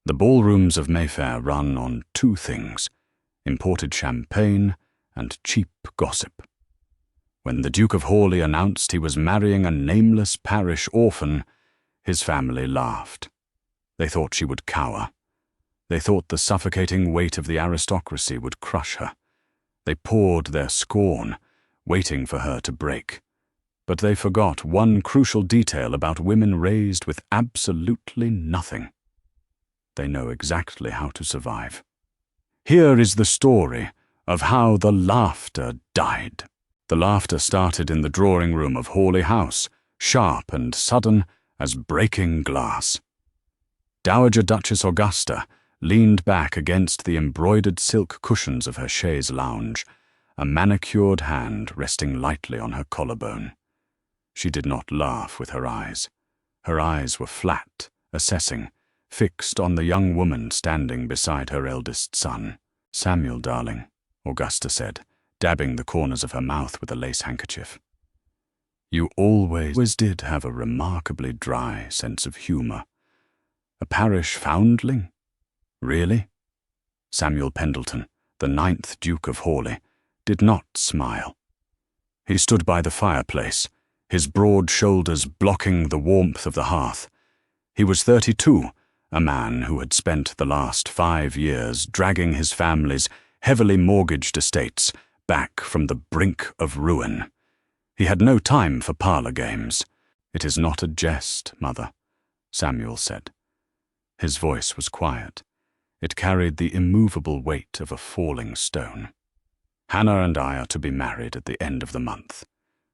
The ballrooms of Mayfair run on two things: imported champagne and cheap gossip. When the Duke of Hawley announced he was marrying a nameless parish orphan, his family laughed. They thought she would cower. They thought the suffocating weight of the aristocracy would crush her. They poured their scorn, waiting for her to break. But they forgot one crucial detail about women raised with absolutely nothing. They know exactly how to survive. Here is the story of how the laughter died. The laughter started in the drawing room of Hawley House, sharp and sudden as breaking glass. Dowager Duchess Augusta leaned back against the embroidered silk cushions of her chaise lounge, a manicured hand resting lightly on her collarbone. She did not laugh with her eyes. Her eyes were flat, assessing, fixed on the young woman standing beside her eldest son. "Samuel, darling," Augusta said, dabbing the corners of her mouth with a lace handkerchief. "You always did have a remarkably dry sense of humor. A parish foundling? Really?" Samuel Pendleton, the 9th Duke of Hawley, did not smile. He stood by the fireplace, his broad shoulders blocking the warmth of the hearth. He was 32, a man who had spent the last 5 years dragging his family's heavily mortgaged estates back from the brink of ruin. He had no time for parlor games. "It is not a jest, Mother," Samuel said. His voice was quiet. It carried the immovable weight of a falling stone. "Hannah and I are to be married at the end of the month.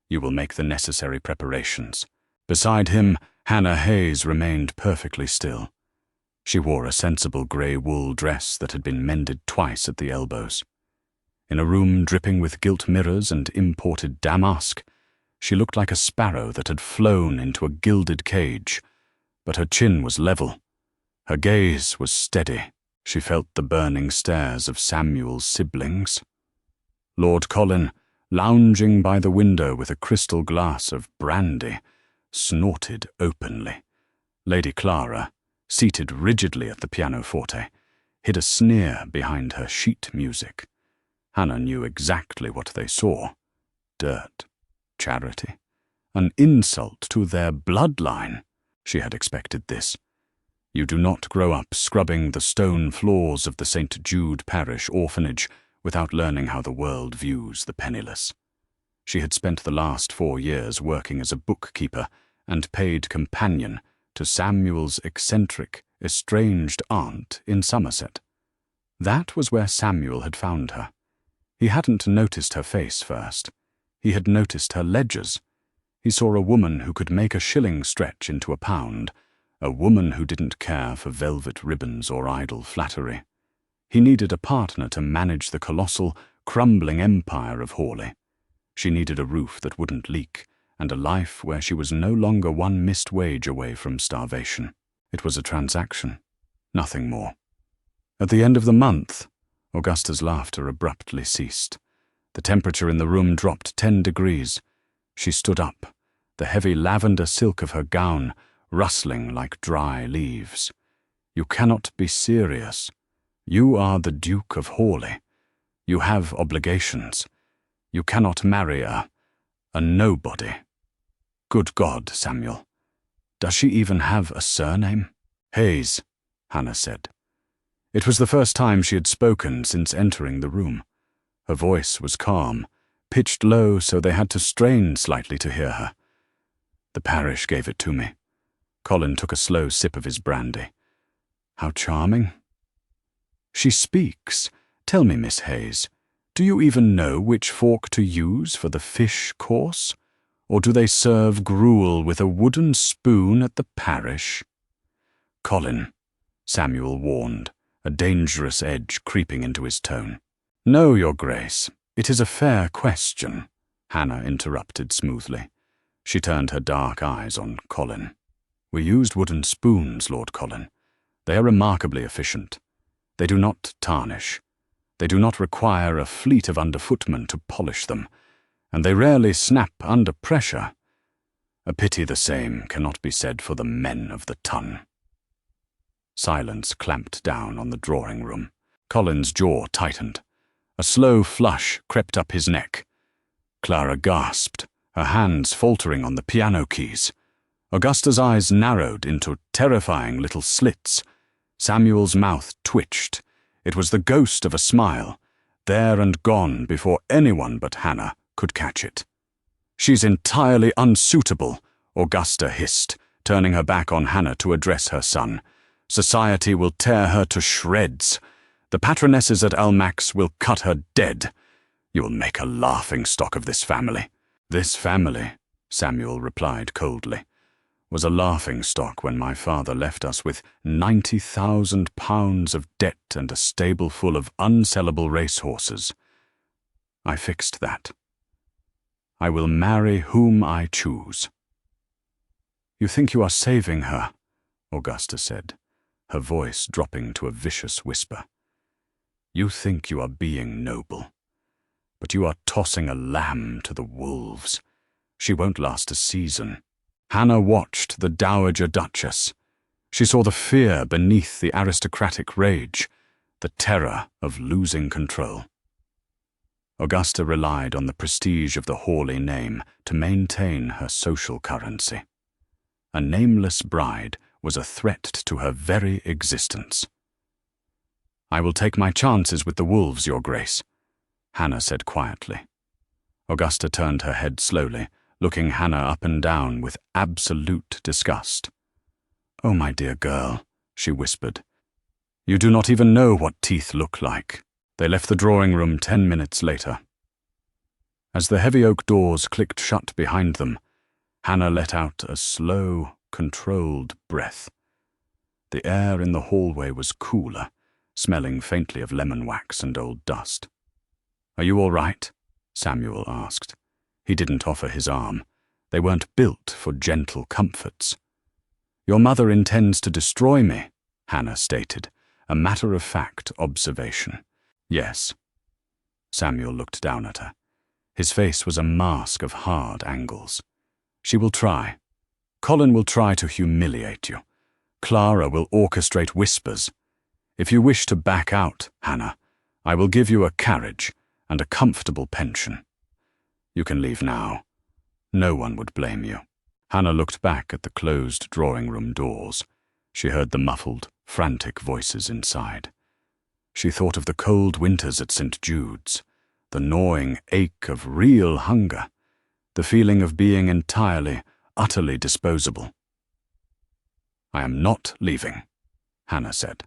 You will make the necessary preparations." Beside him, Hannah Hayes remained perfectly still. She wore a sensible grey wool dress that had been mended twice at the elbows. In a room dripping with gilt mirrors and imported damask, she looked like a sparrow that had flown into a gilded cage, but her chin was level. Her gaze was steady. She felt the burning stares of Samuel's siblings. Lord Colin, lounging by the window with a crystal glass of brandy, snorted openly. Lady Clara, seated rigidly at the pianoforte, hid a sneer behind her sheet music. Hannah knew exactly what they saw: dirt, charity, an insult to their bloodline. She had expected this. You do not grow up scrubbing the stone floors of the St. Jude Parish orphanage without learning how the world views the penniless. She had spent the last 4 years working as a bookkeeper and paid companion to Samuel's eccentric, estranged aunt in Somerset. That was where Samuel had found her. He hadn't noticed her face first. He had noticed her ledgers. He saw a woman who could make a shilling stretch into a pound, a woman who didn't care for velvet ribbons or idle flattery. He needed a partner to manage the colossal, crumbling empire of Hawley. She needed a roof that wouldn't leak, and a life where she was no longer one missed wage away from starvation. It was a transaction, nothing more. At the end of the month, Augusta's laughter abruptly ceased. The temperature in the room dropped 10 degrees. She stood up, the heavy lavender silk of her gown rustling like dry leaves. "You cannot be serious. You are the Duke of Hawley. You have obligations. You cannot marry a nobody." "Good God, Samuel. Does she even have a surname?" "Hayes," Hannah said. It was the first time she had spoken since entering the room. Her voice was calm, pitched low so they had to strain slightly to hear her. "The parish gave it to me." Colin took a slow sip of his brandy. "How charming." "She speaks. Tell me, Miss Hayes, do you even know which fork to use for the fish course? Or do they serve gruel with a wooden spoon at the parish?" "Colin," Samuel warned, a dangerous edge creeping into his tone. "No, Your Grace, it is a fair question," Hannah interrupted smoothly. She turned her dark eyes on Colin. "We used wooden spoons, Lord Colin. They are remarkably efficient. They do not tarnish. They do not require a fleet of underfootmen to polish them, and they rarely snap under pressure. A pity the same cannot be said for the men of the ton." Silence clamped down on the drawing room. Colin's jaw tightened. A slow flush crept up his neck. Clara gasped, her hands faltering on the piano keys. Augusta's eyes narrowed into terrifying little slits. Samuel's mouth twitched. It was the ghost of a smile, there and gone before anyone but Hannah could catch it. "She's entirely unsuitable," Augusta hissed, turning her back on Hannah to address her son. "Society will tear her to shreds. The patronesses at Almack's will cut her dead. You will make a laughingstock of this family." "This family," Samuel replied coldly, "was a laughingstock when my father left us with £90,000 of debt and a stable full of unsellable racehorses. I fixed that. I will marry whom I choose." "You think you are saving her," Augusta said, her voice dropping to a vicious whisper. "You think you are being noble, but you are tossing a lamb to the wolves. She won't last a season." Hannah watched the Dowager Duchess. She saw the fear beneath the aristocratic rage, the terror of losing control. Augusta relied on the prestige of the Hawley name to maintain her social currency. A nameless bride was a threat to her very existence. "I will take my chances with the wolves, Your Grace," Hannah said quietly. Augusta turned her head slowly, looking Hannah up and down with absolute disgust. "Oh, my dear girl," she whispered. "You do not even know what teeth look like." They left the drawing room 10 minutes later. As the heavy oak doors clicked shut behind them, Hannah let out a slow, controlled breath. The air in the hallway was cooler, smelling faintly of lemon wax and old dust. "Are you all right?" Samuel asked. He didn't offer his arm. They weren't built for gentle comforts. "Your mother intends to destroy me," Hannah stated, a matter-of-fact observation. "Yes." Samuel looked down at her. His face was a mask of hard angles. "She will try. Colin will try to humiliate you. Clara will orchestrate whispers. If you wish to back out, Hannah, I will give you a carriage and a comfortable pension. You can leave now. No one would blame you." Hannah looked back at the closed drawing-room doors. She heard the muffled, frantic voices inside. She thought of the cold winters at St. Jude's, the gnawing ache of real hunger, the feeling of being entirely, utterly disposable. "I am not leaving," Hannah said.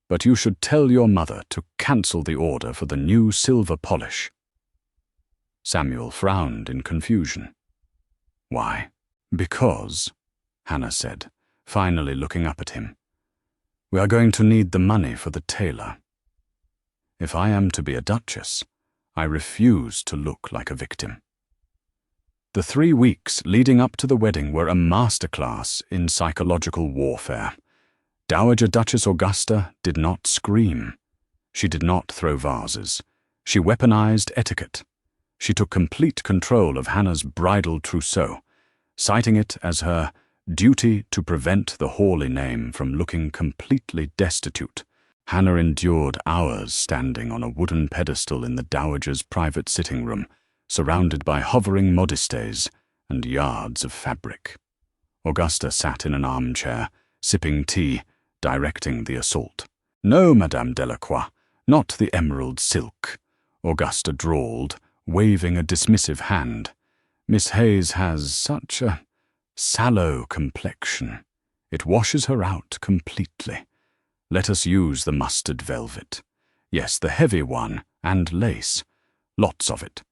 "But you should tell your mother to cancel the order for the new silver polish." Samuel frowned in confusion. "Why?" "Because," Hannah said, finally looking up at him, "we are going to need the money for the tailor. If I am to be a duchess, I refuse to look like a victim." The 3 weeks leading up to the wedding were a masterclass in psychological warfare. Dowager Duchess Augusta did not scream. She did not throw vases. She weaponized etiquette. She took complete control of Hannah's bridal trousseau, citing it as her duty to prevent the Hawley name from looking completely destitute. Hannah endured hours standing on a wooden pedestal in the Dowager's private sitting room, surrounded by hovering modistes and yards of fabric. Augusta sat in an armchair, sipping tea, directing the assault. "No, Madame Delacroix, not the emerald silk," Augusta drawled, waving a dismissive hand. "Miss Hayes has such a sallow complexion. It washes her out completely. Let us use the mustard velvet. Yes, the heavy one, and lace. Lots of it.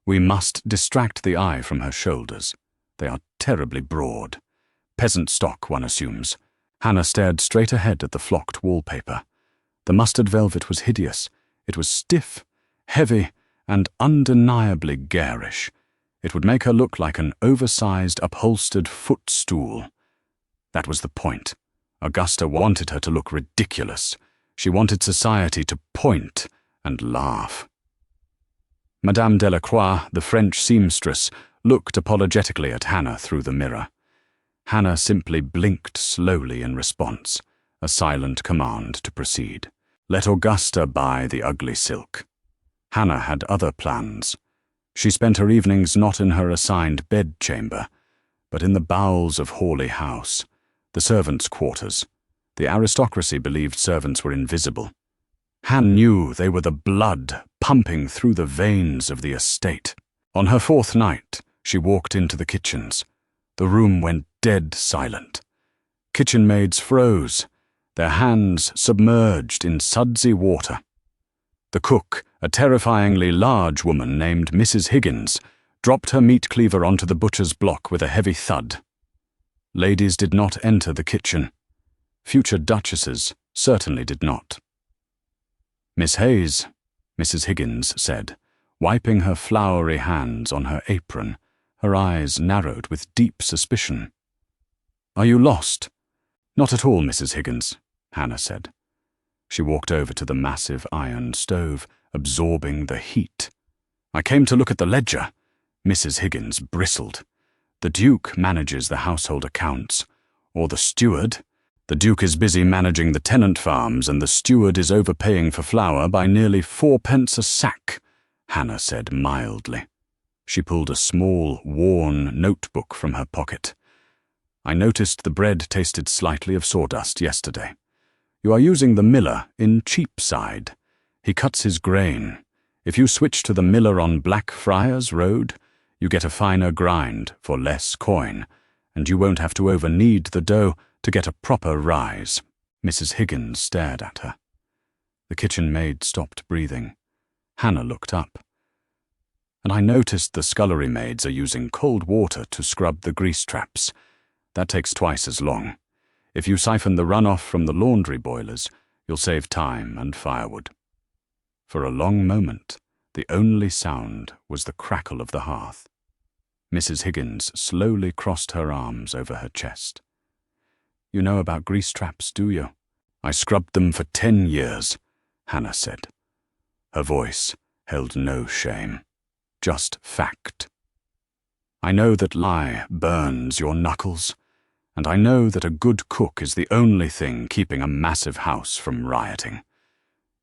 We must distract the eye from her shoulders. They are terribly broad. Peasant stock, one assumes." Hannah stared straight ahead at the flocked wallpaper. The mustard velvet was hideous. It was stiff, heavy, and undeniably garish. It would make her look like an oversized, upholstered footstool. That was the point. Augusta wanted her to look ridiculous. She wanted society to point and laugh. Madame Delacroix, the French seamstress, looked apologetically at Hannah through the mirror. Hannah simply blinked slowly in response, a silent command to proceed. Let Augusta buy the ugly silk. Hannah had other plans. She spent her evenings not in her assigned bedchamber, but in the bowels of Hawley House, the servants' quarters. The aristocracy believed servants were invisible. Hannah knew they were the blood pumping through the veins of the estate. On her fourth night, she walked into the kitchens. The room went dead silent. Kitchen maids froze, their hands submerged in sudsy water. The cook, a terrifyingly large woman named Mrs. Higgins, dropped her meat cleaver onto the butcher's block with a heavy thud. Ladies did not enter the kitchen. Future duchesses certainly did not. Miss Hayes, Mrs. Higgins said, wiping her floury hands on her apron, her eyes narrowed with deep suspicion. Are you lost? Not at all, Mrs. Higgins, Hannah said. She walked over to the massive iron stove, absorbing the heat. I came to look at the ledger. Mrs. Higgins bristled. The Duke manages the household accounts, or the steward. The Duke is busy managing the tenant farms, and the steward is overpaying for flour by nearly 4p a sack, Hannah said mildly. She pulled a small, worn notebook from her pocket. I noticed the bread tasted slightly of sawdust yesterday. You are using the miller in Cheapside. He cuts his grain. If you switch to the miller on Blackfriars Road, you get a finer grind for less coin, and you won't have to over-knead the dough to get a proper rise. Mrs. Higgins stared at her. The kitchen maid stopped breathing. Hannah looked up. And I noticed the scullery maids are using cold water to scrub the grease traps. That takes twice as long. If you siphon the runoff from the laundry boilers, you'll save time and firewood. For a long moment, the only sound was the crackle of the hearth. Mrs. Higgins slowly crossed her arms over her chest. You know about grease traps, do you? I scrubbed them for 10 years, Hannah said. Her voice held no shame, just fact. I know that lye burns your knuckles, and I know that a good cook is the only thing keeping a massive house from rioting.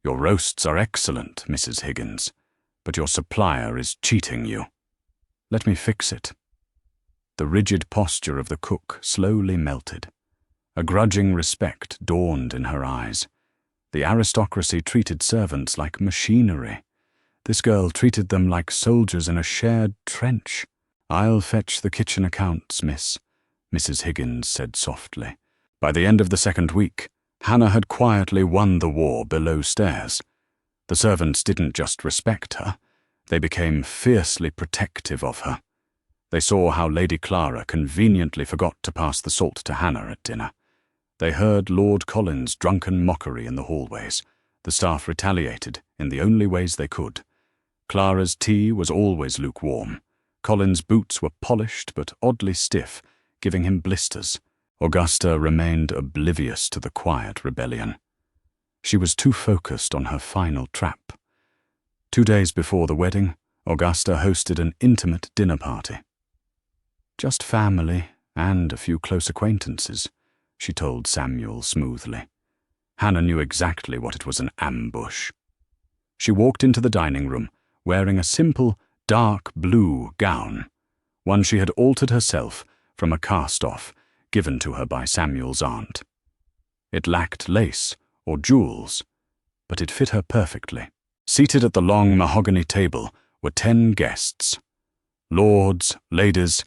Your roasts are excellent, Mrs. Higgins, but your supplier is cheating you. Let me fix it. The rigid posture of the cook slowly melted. A grudging respect dawned in her eyes. The aristocracy treated servants like machinery. This girl treated them like soldiers in a shared trench. I'll fetch the kitchen accounts, miss, Mrs. Higgins said softly. By the end of the second week, Hannah had quietly won the war below stairs. The servants didn't just respect her, they became fiercely protective of her. They saw how Lady Clara conveniently forgot to pass the salt to Hannah at dinner. They heard Lord Colin's drunken mockery in the hallways. The staff retaliated in the only ways they could. Clara's tea was always lukewarm. Colin's boots were polished but oddly stiff, giving him blisters. Augusta remained oblivious to the quiet rebellion. She was too focused on her final trap. 2 days before the wedding, Augusta hosted an intimate dinner party. Just family and a few close acquaintances, she told Samuel smoothly. Hannah knew exactly what it was, an ambush. She walked into the dining room, wearing a simple, dark blue gown, one she had altered herself from a cast-off given to her by Samuel's aunt. It lacked lace or jewels, but it fit her perfectly. Seated at the long mahogany table were 10 guests, lords, ladies,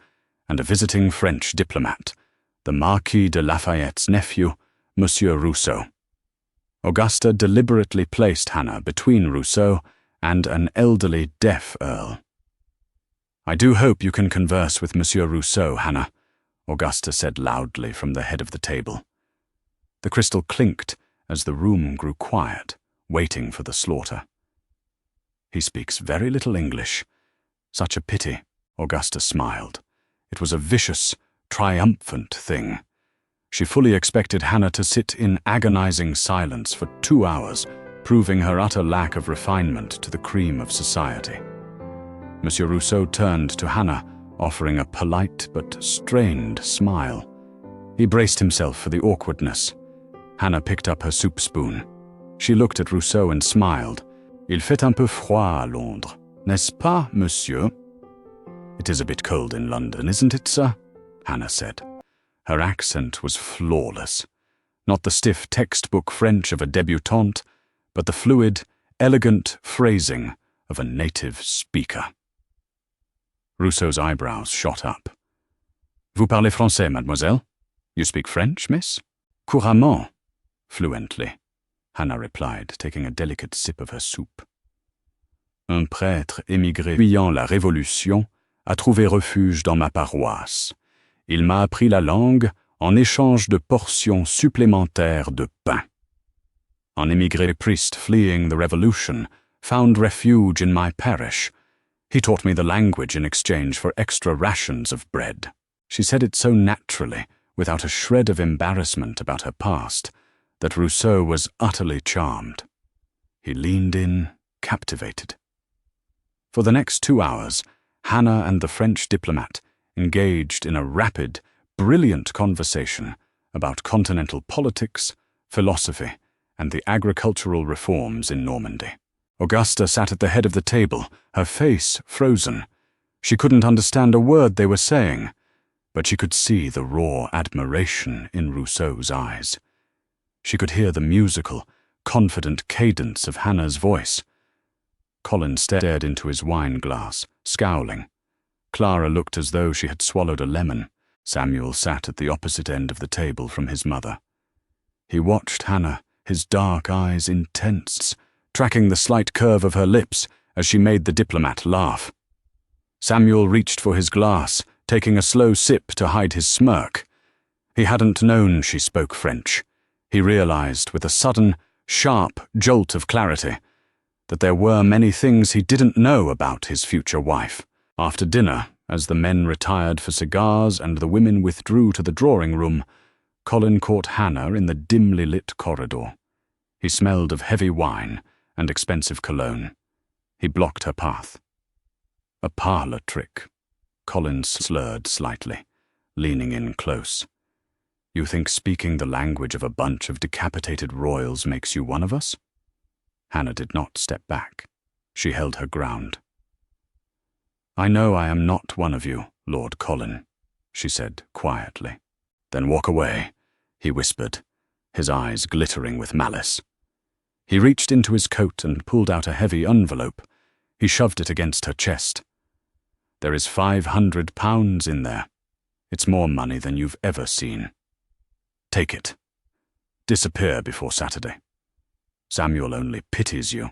and a visiting French diplomat, the Marquis de Lafayette's nephew, Monsieur Rousseau. Augusta deliberately placed Hannah between Rousseau and an elderly deaf earl. I do hope you can converse with Monsieur Rousseau, Hannah, Augusta said loudly from the head of the table. The crystal clinked as the room grew quiet, waiting for the slaughter. He speaks very little English. Such a pity, Augusta smiled. It was a vicious, triumphant thing. She fully expected Hannah to sit in agonizing silence for 2 hours, proving her utter lack of refinement to the cream of society. Monsieur Rousseau turned to Hannah, offering a polite but strained smile. He braced himself for the awkwardness. Hannah picked up her soup spoon. She looked at Rousseau and smiled. Il fait un peu froid à Londres, n'est-ce pas, monsieur? It is a bit cold in London, isn't it, sir? Hannah said. Her accent was flawless. Not the stiff textbook French of a debutante, but the fluid, elegant phrasing of a native speaker. Rousseau's eyebrows shot up. Vous parlez français, mademoiselle? You speak French, miss? Couramment. Fluently, Hannah replied, taking a delicate sip of her soup. Un prêtre émigré fuyant la Révolution a trouvé refuge dans ma paroisse. Il m'a appris la langue en échange de portions supplémentaires de pain. An émigré priest fleeing the revolution found refuge in my parish. He taught me the language in exchange for extra rations of bread. She said it so naturally, without a shred of embarrassment about her past, that Rousseau was utterly charmed. He leaned in, captivated. For the next 2 hours, Hannah and the French diplomat engaged in a rapid, brilliant conversation about continental politics, philosophy, and the agricultural reforms in Normandy. Augusta sat at the head of the table, her face frozen. She couldn't understand a word they were saying, but she could see the raw admiration in Rousseau's eyes. She could hear the musical, confident cadence of Hannah's voice. Colin stared into his wine glass, scowling. Clara looked as though she had swallowed a lemon. Samuel sat at the opposite end of the table from his mother. He watched Hannah, his dark eyes intense, tracking the slight curve of her lips as she made the diplomat laugh. Samuel reached for his glass, taking a slow sip to hide his smirk. He hadn't known she spoke French. He realized with a sudden, sharp jolt of clarity that there were many things he didn't know about his future wife. After dinner, as the men retired for cigars and the women withdrew to the drawing room, Colin caught Hannah in the dimly lit corridor. He smelled of heavy wine and expensive cologne. He blocked her path. A parlour trick. Colin slurred slightly, leaning in close. You think speaking the language of a bunch of decapitated royals makes you one of us? Hannah did not step back. She held her ground. I know I am not one of you, Lord Colin, she said quietly. Then walk away, he whispered, his eyes glittering with malice. He reached into his coat and pulled out a heavy envelope. He shoved it against her chest. There is £500 in there. It's more money than you've ever seen. Take it. Disappear before Saturday. Samuel only pities you.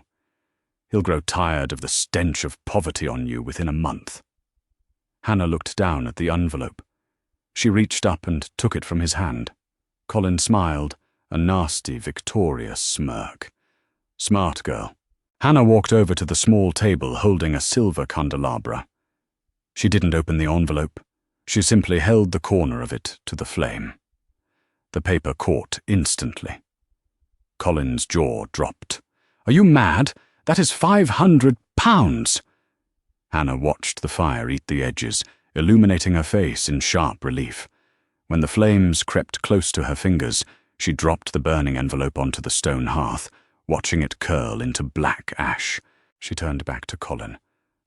He'll grow tired of the stench of poverty on you within a month. Hannah looked down at the envelope. She reached up and took it from his hand. Colin smiled, a nasty, victorious smirk. Smart girl. Hannah walked over to the small table holding a silver candelabra. She didn't open the envelope. She simply held the corner of it to the flame. The paper caught instantly. Colin's jaw dropped. Are you mad? That is £500! Hannah watched the fire eat the edges, illuminating her face in sharp relief. When the flames crept close to her fingers, she dropped the burning envelope onto the stone hearth, watching it curl into black ash. She turned back to Colin.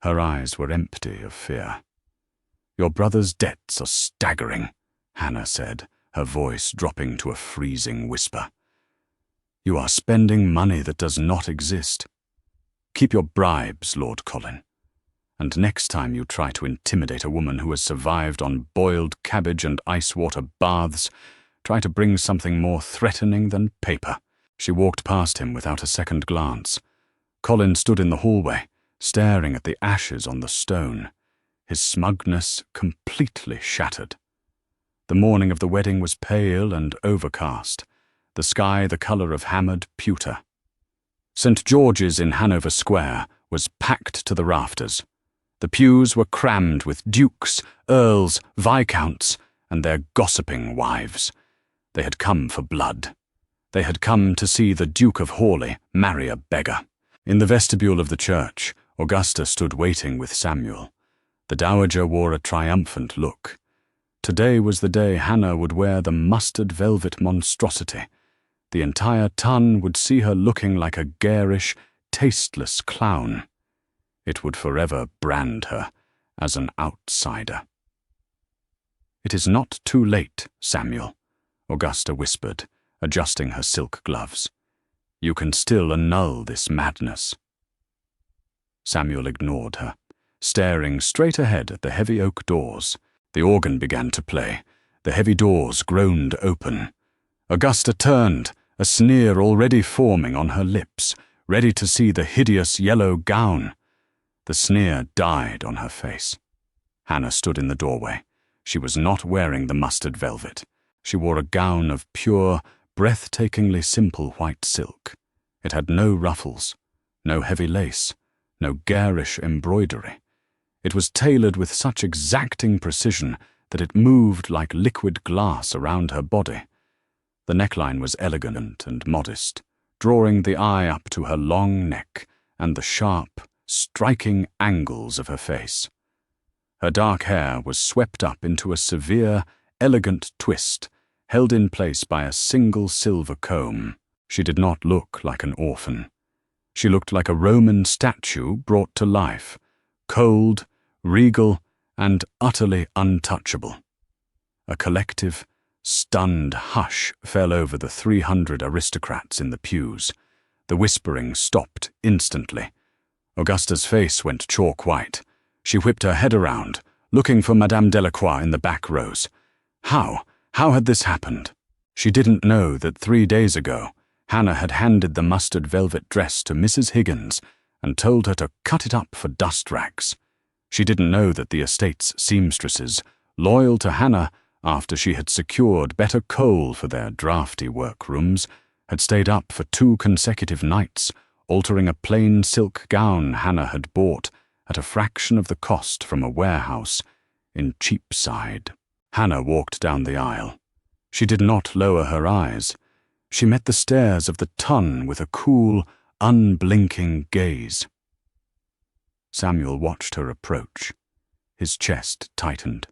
Her eyes were empty of fear. Your brother's debts are staggering, Hannah said, her voice dropping to a freezing whisper. You are spending money that does not exist. Keep your bribes, Lord Colin. And next time you try to intimidate a woman who has survived on boiled cabbage and ice-water baths, try to bring something more threatening than paper. She walked past him without a second glance. Colin stood in the hallway, staring at the ashes on the stone, his smugness completely shattered. The morning of the wedding was pale and overcast, the sky the colour of hammered pewter. St. George's in Hanover Square was packed to the rafters. The pews were crammed with dukes, earls, viscounts, and their gossiping wives. They had come for blood. They had come to see the Duke of Hawley marry a beggar. In the vestibule of the church, Augusta stood waiting with Samuel. The dowager wore a triumphant look. Today was the day Hannah would wear the mustard velvet monstrosity, The entire ton would see her looking like a garish, tasteless clown. It would forever brand her as an outsider. "It is not too late, Samuel," Augusta whispered, adjusting her silk gloves. "You can still annul this madness." Samuel ignored her, staring straight ahead at the heavy oak doors. The organ began to play. The heavy doors groaned open. Augusta turned, a sneer already forming on her lips, ready to see the hideous yellow gown. The sneer died on her face. Hannah stood in the doorway. She was not wearing the mustard velvet. She wore a gown of pure, breathtakingly simple white silk. It had no ruffles, no heavy lace, no garish embroidery. It was tailored with such exacting precision that it moved like liquid glass around her body. The neckline was elegant and modest, drawing the eye up to her long neck and the sharp, striking angles of her face. Her dark hair was swept up into a severe, elegant twist, held in place by a single silver comb. She did not look like an orphan. She looked like a Roman statue brought to life, cold, regal, and utterly untouchable. A collective, stunned hush fell over the 300 aristocrats in the pews. The whispering stopped instantly. Augusta's face went chalk white. She whipped her head around, looking for Madame Delacroix in the back rows. How had this happened? She didn't know that 3 days ago, Hannah had handed the mustard velvet dress to Mrs. Higgins and told her to cut it up for dust rags. She didn't know that the estate's seamstresses, loyal to Hannah after she had secured better coal for their drafty workrooms, had stayed up for 2 consecutive nights, altering a plain silk gown Hannah had bought at a fraction of the cost from a warehouse in Cheapside. Hannah walked down the aisle. She did not lower her eyes. She met the stares of the ton with a cool, unblinking gaze. Samuel watched her approach. His chest tightened.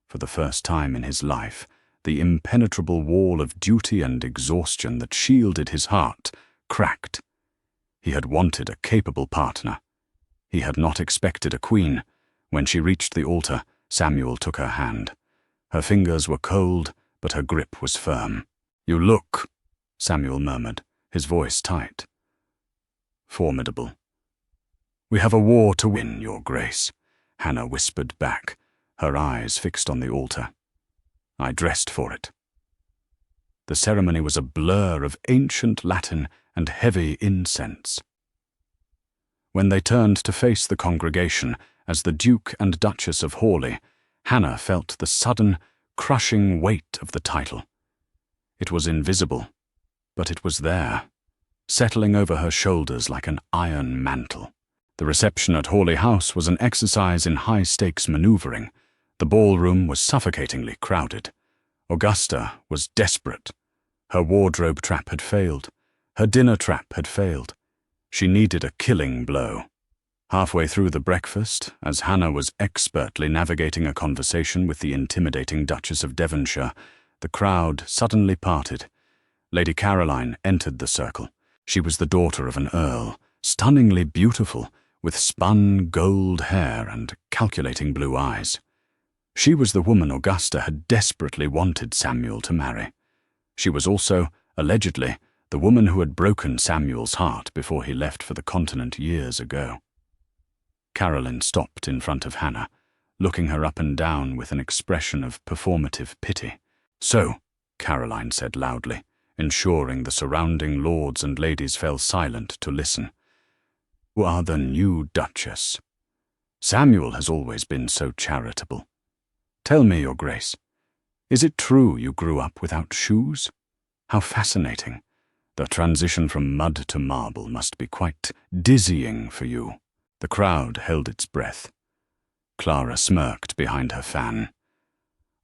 For the first time in his life, the impenetrable wall of duty and exhaustion that shielded his heart cracked. He had wanted a capable partner. He had not expected a queen. When she reached the altar, Samuel took her hand. Her fingers were cold, but her grip was firm. "You look," Samuel murmured, his voice tight. "Formidable." "We have a war to win, Your Grace," Hannah whispered back, her eyes fixed on the altar. "I dressed for it." The ceremony was a blur of ancient Latin and heavy incense. When they turned to face the congregation as the Duke and Duchess of Hawley, Hannah felt the sudden, crushing weight of the title. It was invisible, but it was there, settling over her shoulders like an iron mantle. The reception at Hawley House was an exercise in high-stakes maneuvering. The ballroom was suffocatingly crowded. Augusta was desperate. Her wardrobe trap had failed. Her dinner trap had failed. She needed a killing blow. Halfway through the breakfast, as Hannah was expertly navigating a conversation with the intimidating Duchess of Devonshire, the crowd suddenly parted. Lady Caroline entered the circle. She was the daughter of an earl, stunningly beautiful, with spun gold hair and calculating blue eyes. She was the woman Augusta had desperately wanted Samuel to marry. She was also, allegedly, the woman who had broken Samuel's heart before he left for the continent years ago. Caroline stopped in front of Hannah, looking her up and down with an expression of performative pity. "So," Caroline said loudly, ensuring the surrounding lords and ladies fell silent to listen, "you are the new Duchess. Samuel has always been so charitable. Tell me, Your Grace, is it true you grew up without shoes? How fascinating. The transition from mud to marble must be quite dizzying for you." The crowd held its breath. Clara smirked behind her fan.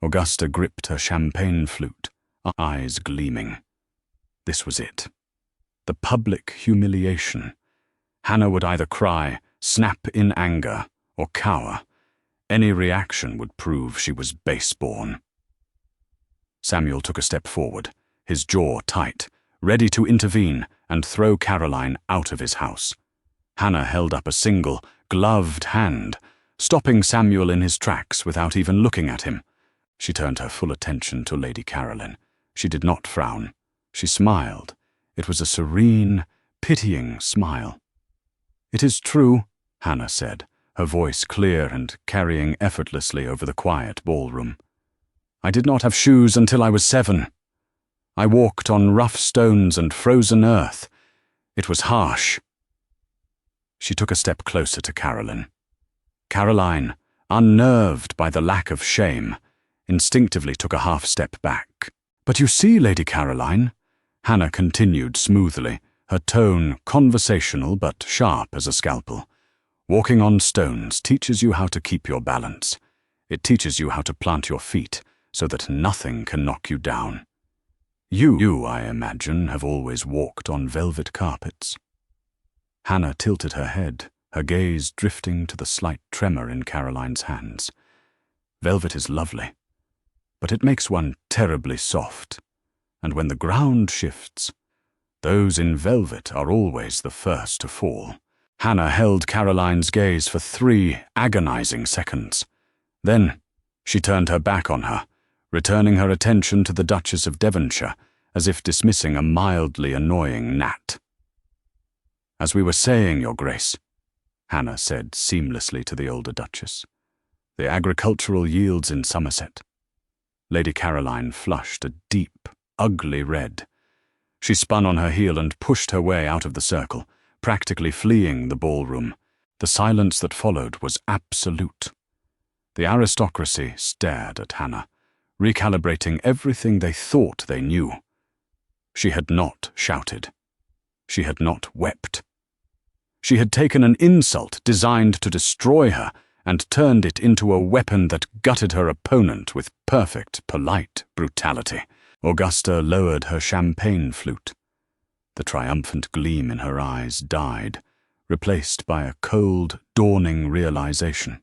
Augusta gripped her champagne flute, eyes gleaming. This was it. The public humiliation. Hannah would either cry, snap in anger, or cower. Any reaction would prove she was base-born. Samuel took a step forward, his jaw tight, ready to intervene and throw Caroline out of his house. Hannah held up a single, gloved hand, stopping Samuel in his tracks without even looking at him. She turned her full attention to Lady Caroline. She did not frown. She smiled. It was a serene, pitying smile. "It is true," Hannah said, her voice clear and carrying effortlessly over the quiet ballroom. "I did not have shoes until I was 7. I walked on rough stones and frozen earth. It was harsh." She took a step closer to Caroline. Caroline, unnerved by the lack of shame, instinctively took a half-step back. "But you see, Lady Caroline," Hannah continued smoothly, her tone conversational but sharp as a scalpel. "Walking on stones teaches you how to keep your balance. It teaches you how to plant your feet so that nothing can knock you down. You, I imagine, have always walked on velvet carpets." Hannah tilted her head, her gaze drifting to the slight tremor in Caroline's hands. "Velvet is lovely, but it makes one terribly soft, and when the ground shifts, those in velvet are always the first to fall." Hannah held Caroline's gaze for 3 agonizing seconds. Then she turned her back on her, returning her attention to the Duchess of Devonshire, as if dismissing a mildly annoying gnat. "As we were saying, Your Grace," Hannah said seamlessly to the older Duchess, "the agricultural yields in Somerset." Lady Caroline flushed a deep, ugly red. She spun on her heel and pushed her way out of the circle, practically fleeing the ballroom. The silence that followed was absolute. The aristocracy stared at Hannah, recalibrating everything they thought they knew. She had not shouted. She had not wept. She had taken an insult designed to destroy her and turned it into a weapon that gutted her opponent with perfect, polite brutality. Augusta lowered her champagne flute. The triumphant gleam in her eyes died, replaced by a cold, dawning realization.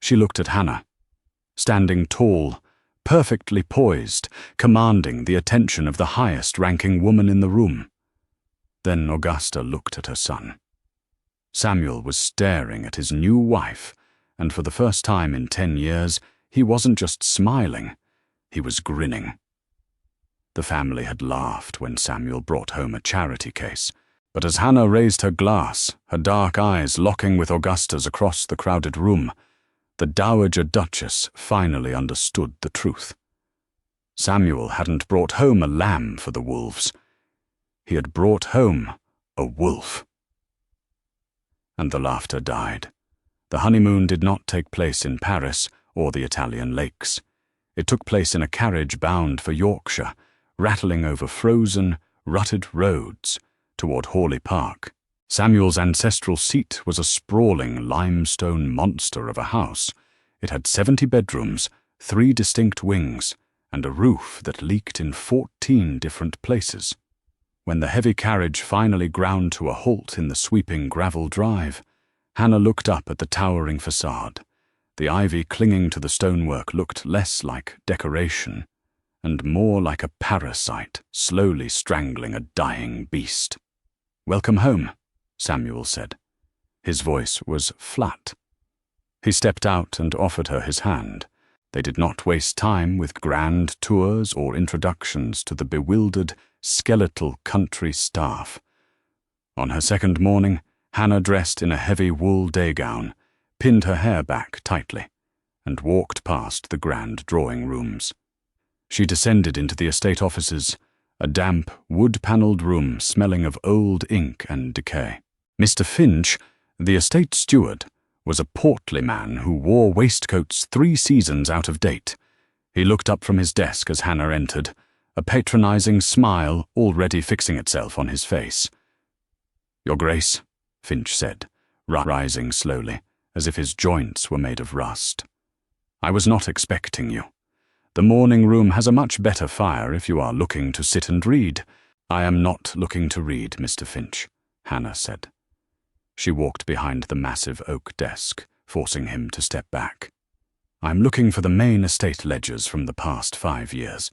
She looked at Hannah, standing tall, perfectly poised, commanding the attention of the highest-ranking woman in the room. Then Augusta looked at her son. Samuel was staring at his new wife, and for the first time in 10 years, he wasn't just smiling, he was grinning. The family had laughed when Samuel brought home a charity case, but as Hannah raised her glass, her dark eyes locking with Augusta's across the crowded room, the Dowager Duchess finally understood the truth. Samuel hadn't brought home a lamb for the wolves. He had brought home a wolf. And the laughter died. The honeymoon did not take place in Paris or the Italian lakes. It took place in a carriage bound for Yorkshire, rattling over frozen, rutted roads toward Hawley Park. Samuel's ancestral seat was a sprawling limestone monster of a house. It had 70 bedrooms, 3 distinct wings, and a roof that leaked in 14 different places. When the heavy carriage finally ground to a halt in the sweeping gravel drive, Hannah looked up at the towering facade. The ivy clinging to the stonework looked less like decoration and more like a parasite slowly strangling a dying beast. "Welcome home," Samuel said. His voice was flat. He stepped out and offered her his hand. They did not waste time with grand tours or introductions to the bewildered, skeletal country staff. On her second morning, Hannah dressed in a heavy wool day gown, pinned her hair back tightly, and walked past the grand drawing rooms. She descended into the estate offices, a damp, wood-panelled room smelling of old ink and decay. Mr. Finch, the estate steward, was a portly man who wore waistcoats 3 seasons out of date. He looked up from his desk as Hannah entered, a patronizing smile already fixing itself on his face. "Your Grace," Finch said, rising slowly, as if his joints were made of rust. "I was not expecting you. The morning room has a much better fire if you are looking to sit and read." "I am not looking to read, Mr. Finch," Hannah said. She walked behind the massive oak desk, forcing him to step back. "I'm looking for the main estate ledgers from the past 5 years,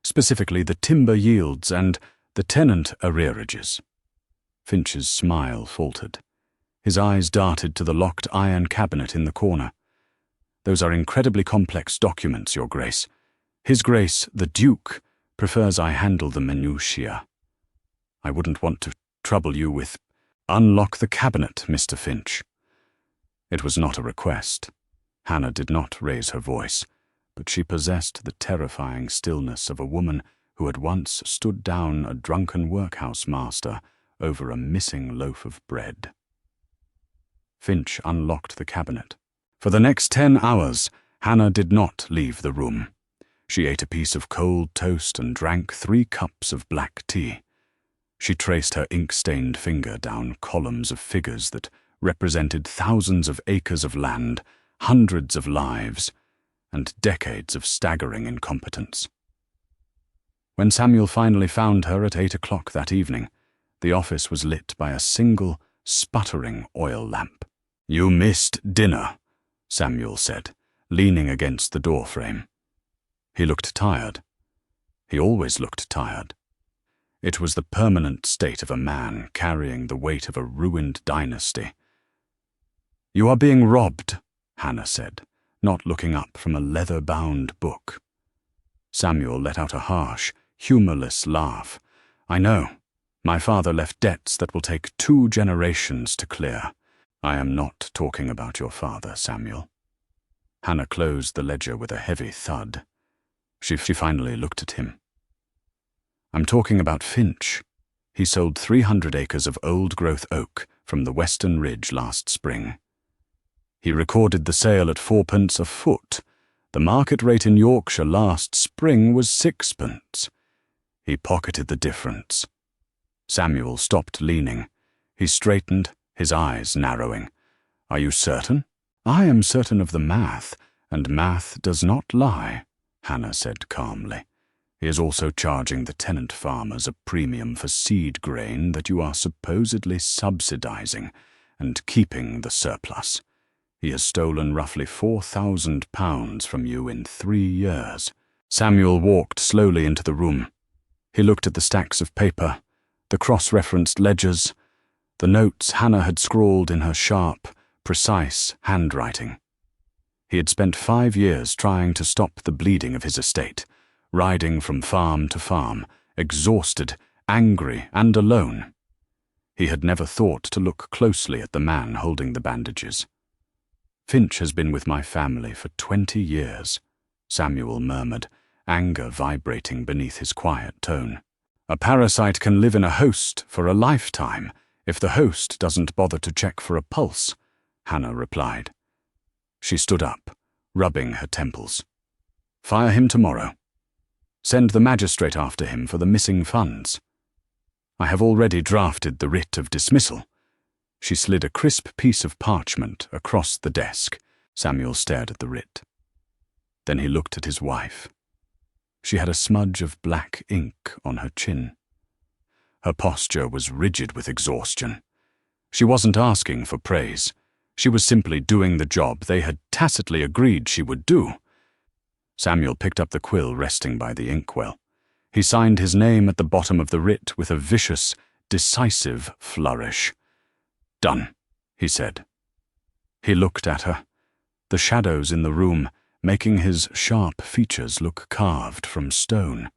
specifically the timber yields and The tenant arrearages. Finch's smile faltered. His eyes darted to the locked iron cabinet in the corner. Those are incredibly complex documents, Your Grace. His Grace, the Duke, prefers I handle the minutiae. I wouldn't want to trouble you with— Unlock the cabinet, Mr. Finch. It was not a request. Hannah did not raise her voice, but she possessed the terrifying stillness of a woman who had once stood down a drunken workhouse master over a missing loaf of bread. Finch unlocked the cabinet. For the next 10 hours, Hannah did not leave the room. She ate a piece of cold toast and drank 3 cups of black tea. She traced her ink-stained finger down columns of figures that represented thousands of acres of land, hundreds of lives, and decades of staggering incompetence. When Samuel finally found her at 8 o'clock that evening, the office was lit by a single, sputtering oil lamp. "You missed dinner," Samuel said, leaning against the doorframe. He looked tired. He always looked tired. It was the permanent state of a man carrying the weight of a ruined dynasty. "You are being robbed," Hannah said, not looking up from a leather-bound book. Samuel let out a harsh, humorless laugh. "I know. My father left debts that will take 2 generations to clear. I am not talking about your father, Samuel." Hannah closed the ledger with a heavy thud. She finally looked at him. "I'm talking about Finch. He sold 300 acres of old-growth oak from the Western Ridge last spring. He recorded the sale at 4p a foot. The market rate in Yorkshire last spring was 6p. He pocketed the difference." Samuel stopped leaning. He straightened, his eyes narrowing. "Are you certain?" "I am certain of the math, and math does not lie," Hannah said calmly. "He is also charging the tenant farmers a premium for seed grain that you are supposedly subsidizing and keeping the surplus. He has stolen roughly £4,000 from you in 3 years. Samuel walked slowly into the room. He looked at the stacks of paper, the cross-referenced ledgers, the notes Hannah had scrawled in her sharp, precise handwriting. He had spent 5 years trying to stop the bleeding of his estate, riding from farm to farm, exhausted, angry, and alone. He had never thought to look closely at the man holding the bandages. "Finch has been with my family for 20 years, Samuel murmured, anger vibrating beneath his quiet tone. "A parasite can live in a host for a lifetime if the host doesn't bother to check for a pulse," Hannah replied. She stood up, rubbing her temples. "Fire him tomorrow. Send the magistrate after him for the missing funds. I have already drafted the writ of dismissal." She slid a crisp piece of parchment across the desk. Samuel stared at the writ. Then he looked at his wife. She had a smudge of black ink on her chin. Her posture was rigid with exhaustion. She wasn't asking for praise. She was simply doing the job they had tacitly agreed she would do. Samuel picked up the quill resting by the inkwell. He signed his name at the bottom of the writ with a vicious, decisive flourish. "Done," he said. He looked at her, the shadows in the room making his sharp features look carved from stone.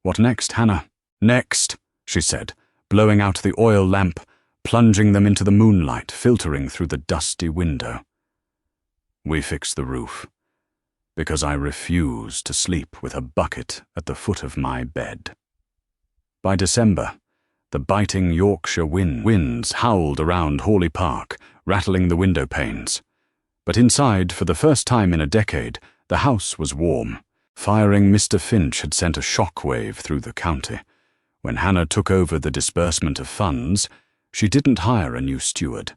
"What next, Hannah?" "Next," she said, blowing out the oil lamp, plunging them into the moonlight filtering through the dusty window. "We fix the roof, because I refuse to sleep with a bucket at the foot of my bed." By December, the biting Yorkshire winds howled around Hawley Park, rattling the window panes. But inside, for the first time in a decade, the house was warm. Firing Mr. Finch had sent a shockwave through the county. When Hannah took over the disbursement of funds, she didn't hire a new steward.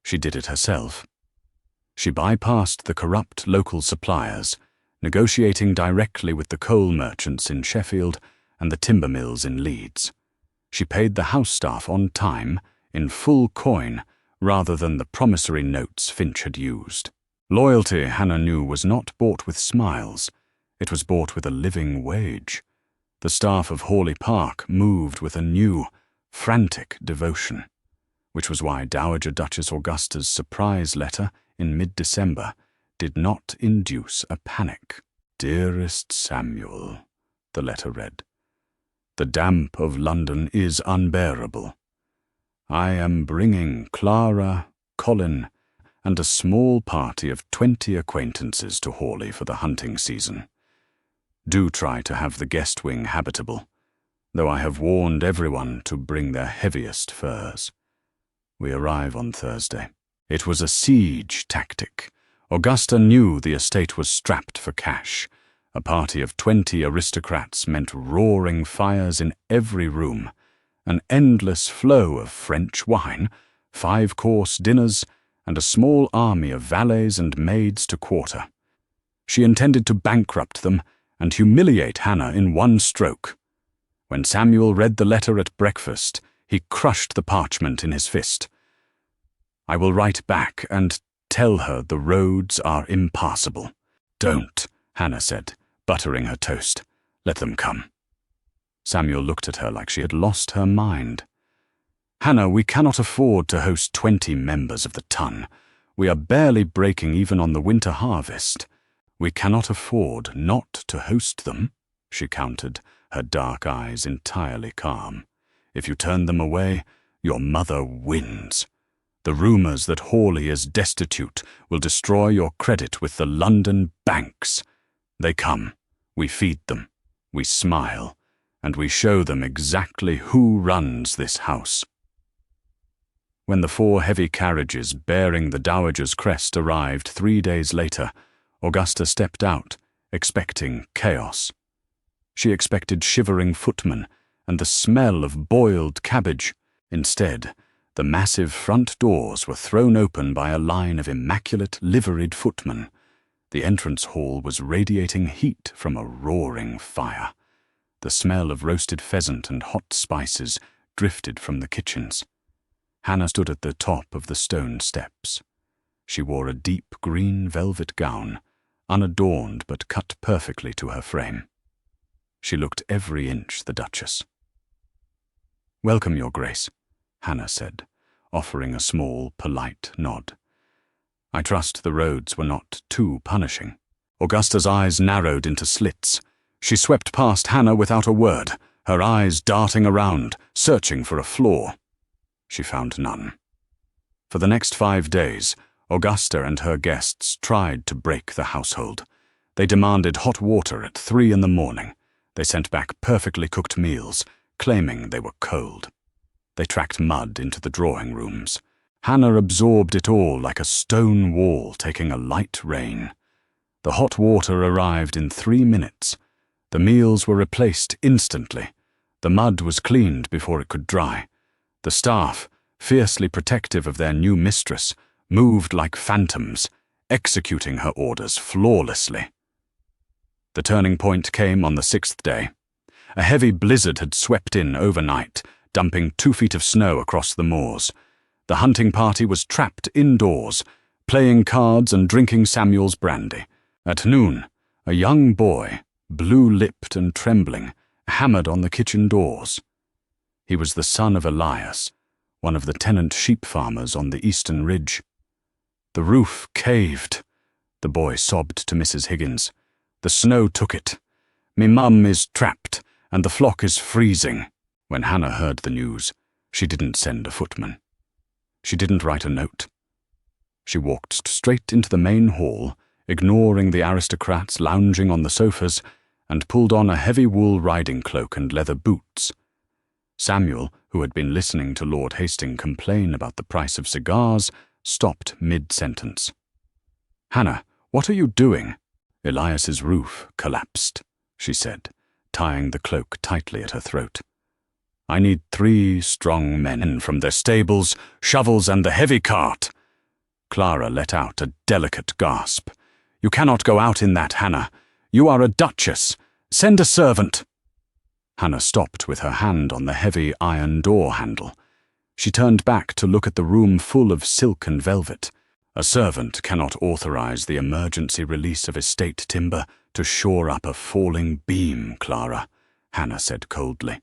She did it herself. She bypassed the corrupt local suppliers, negotiating directly with the coal merchants in Sheffield and the timber mills in Leeds. She paid the house staff on time, in full coin, rather than the promissory notes Finch had used. Loyalty, Hannah knew, was not bought with smiles. It was bought with a living wage. The staff of Hawley Park moved with a new, frantic devotion, which was why Dowager Duchess Augusta's surprise letter in mid-December did not induce a panic. "Dearest Samuel," the letter read, "the damp of London is unbearable. I am bringing Clara, Colin, and a small party of 20 acquaintances to Hawley for the hunting season. Do try to have the guest wing habitable, though I have warned everyone to bring their heaviest furs. We arrive on Thursday." It was a siege tactic. Augusta knew the estate was strapped for cash. A party of 20 aristocrats meant roaring fires in every room, an endless flow of French wine, 5-course dinners, and a small army of valets and maids to quarter. She intended to bankrupt them and humiliate Hannah in one stroke. When Samuel read the letter at breakfast, he crushed the parchment in his fist. "I will write back and tell her the roads are impassable." "Don't," Hannah said, buttering her toast. "Let them come." Samuel looked at her like she had lost her mind. "Hannah, we cannot afford to host 20 members of the ton. We are barely breaking even on the winter harvest. We cannot afford not to host them," she countered, her dark eyes entirely calm. "If you turn them away, your mother wins. The rumors that Hawley is destitute will destroy your credit with the London banks. They come, we feed them, we smile, and we show them exactly who runs this house." When the 4 heavy carriages bearing the Dowager's crest arrived 3 days later, Augusta stepped out, expecting chaos. She expected shivering footmen and the smell of boiled cabbage. Instead, the massive front doors were thrown open by a line of immaculate liveried footmen. The entrance hall was radiating heat from a roaring fire. The smell of roasted pheasant and hot spices drifted from the kitchens. Hannah stood at the top of the stone steps. She wore a deep green velvet gown, unadorned but cut perfectly to her frame. She looked every inch the Duchess. "Welcome, Your Grace," Hannah said, offering a small, polite nod. "I trust the roads were not too punishing." Augusta's eyes narrowed into slits. She swept past Hannah without a word, her eyes darting around, searching for a flaw. She found none. For the next 5 days, Augusta and her guests tried to break the household. They demanded hot water at 3 in the morning. They sent back perfectly cooked meals, claiming they were cold. They tracked mud into the drawing rooms. Hannah absorbed it all like a stone wall taking a light rain. The hot water arrived in 3 minutes. The meals were replaced instantly. The mud was cleaned before it could dry. The staff, fiercely protective of their new mistress, moved like phantoms, executing her orders flawlessly. The turning point came on the 6th day. A heavy blizzard had swept in overnight, dumping 2 feet of snow across the moors. The hunting party was trapped indoors, playing cards and drinking Samuel's brandy. At noon, a young boy, blue-lipped and trembling, hammered on the kitchen doors. He was the son of Elias, one of the tenant sheep farmers on the eastern ridge. "The roof caved," the boy sobbed to Mrs. Higgins. "The snow took it. Me mum is trapped, and the flock is freezing." When Hannah heard the news, she didn't send a footman. She didn't write a note. She walked straight into the main hall, ignoring the aristocrats lounging on the sofas, and pulled on a heavy wool riding cloak and leather boots. Samuel, who had been listening to Lord Hastings complain about the price of cigars, stopped mid-sentence. "Hannah, what are you doing?" "Elias's roof collapsed," she said, tying the cloak tightly at her throat. "I need 3 strong men from their stables, shovels, and the heavy cart." Clara let out a delicate gasp. "You cannot go out in that, Hannah. You are a duchess. Send a servant." Hannah stopped with her hand on the heavy iron door handle. She turned back to look at the room full of silk and velvet. "A servant cannot authorize the emergency release of estate timber to shore up a falling beam, Clara," Hannah said coldly.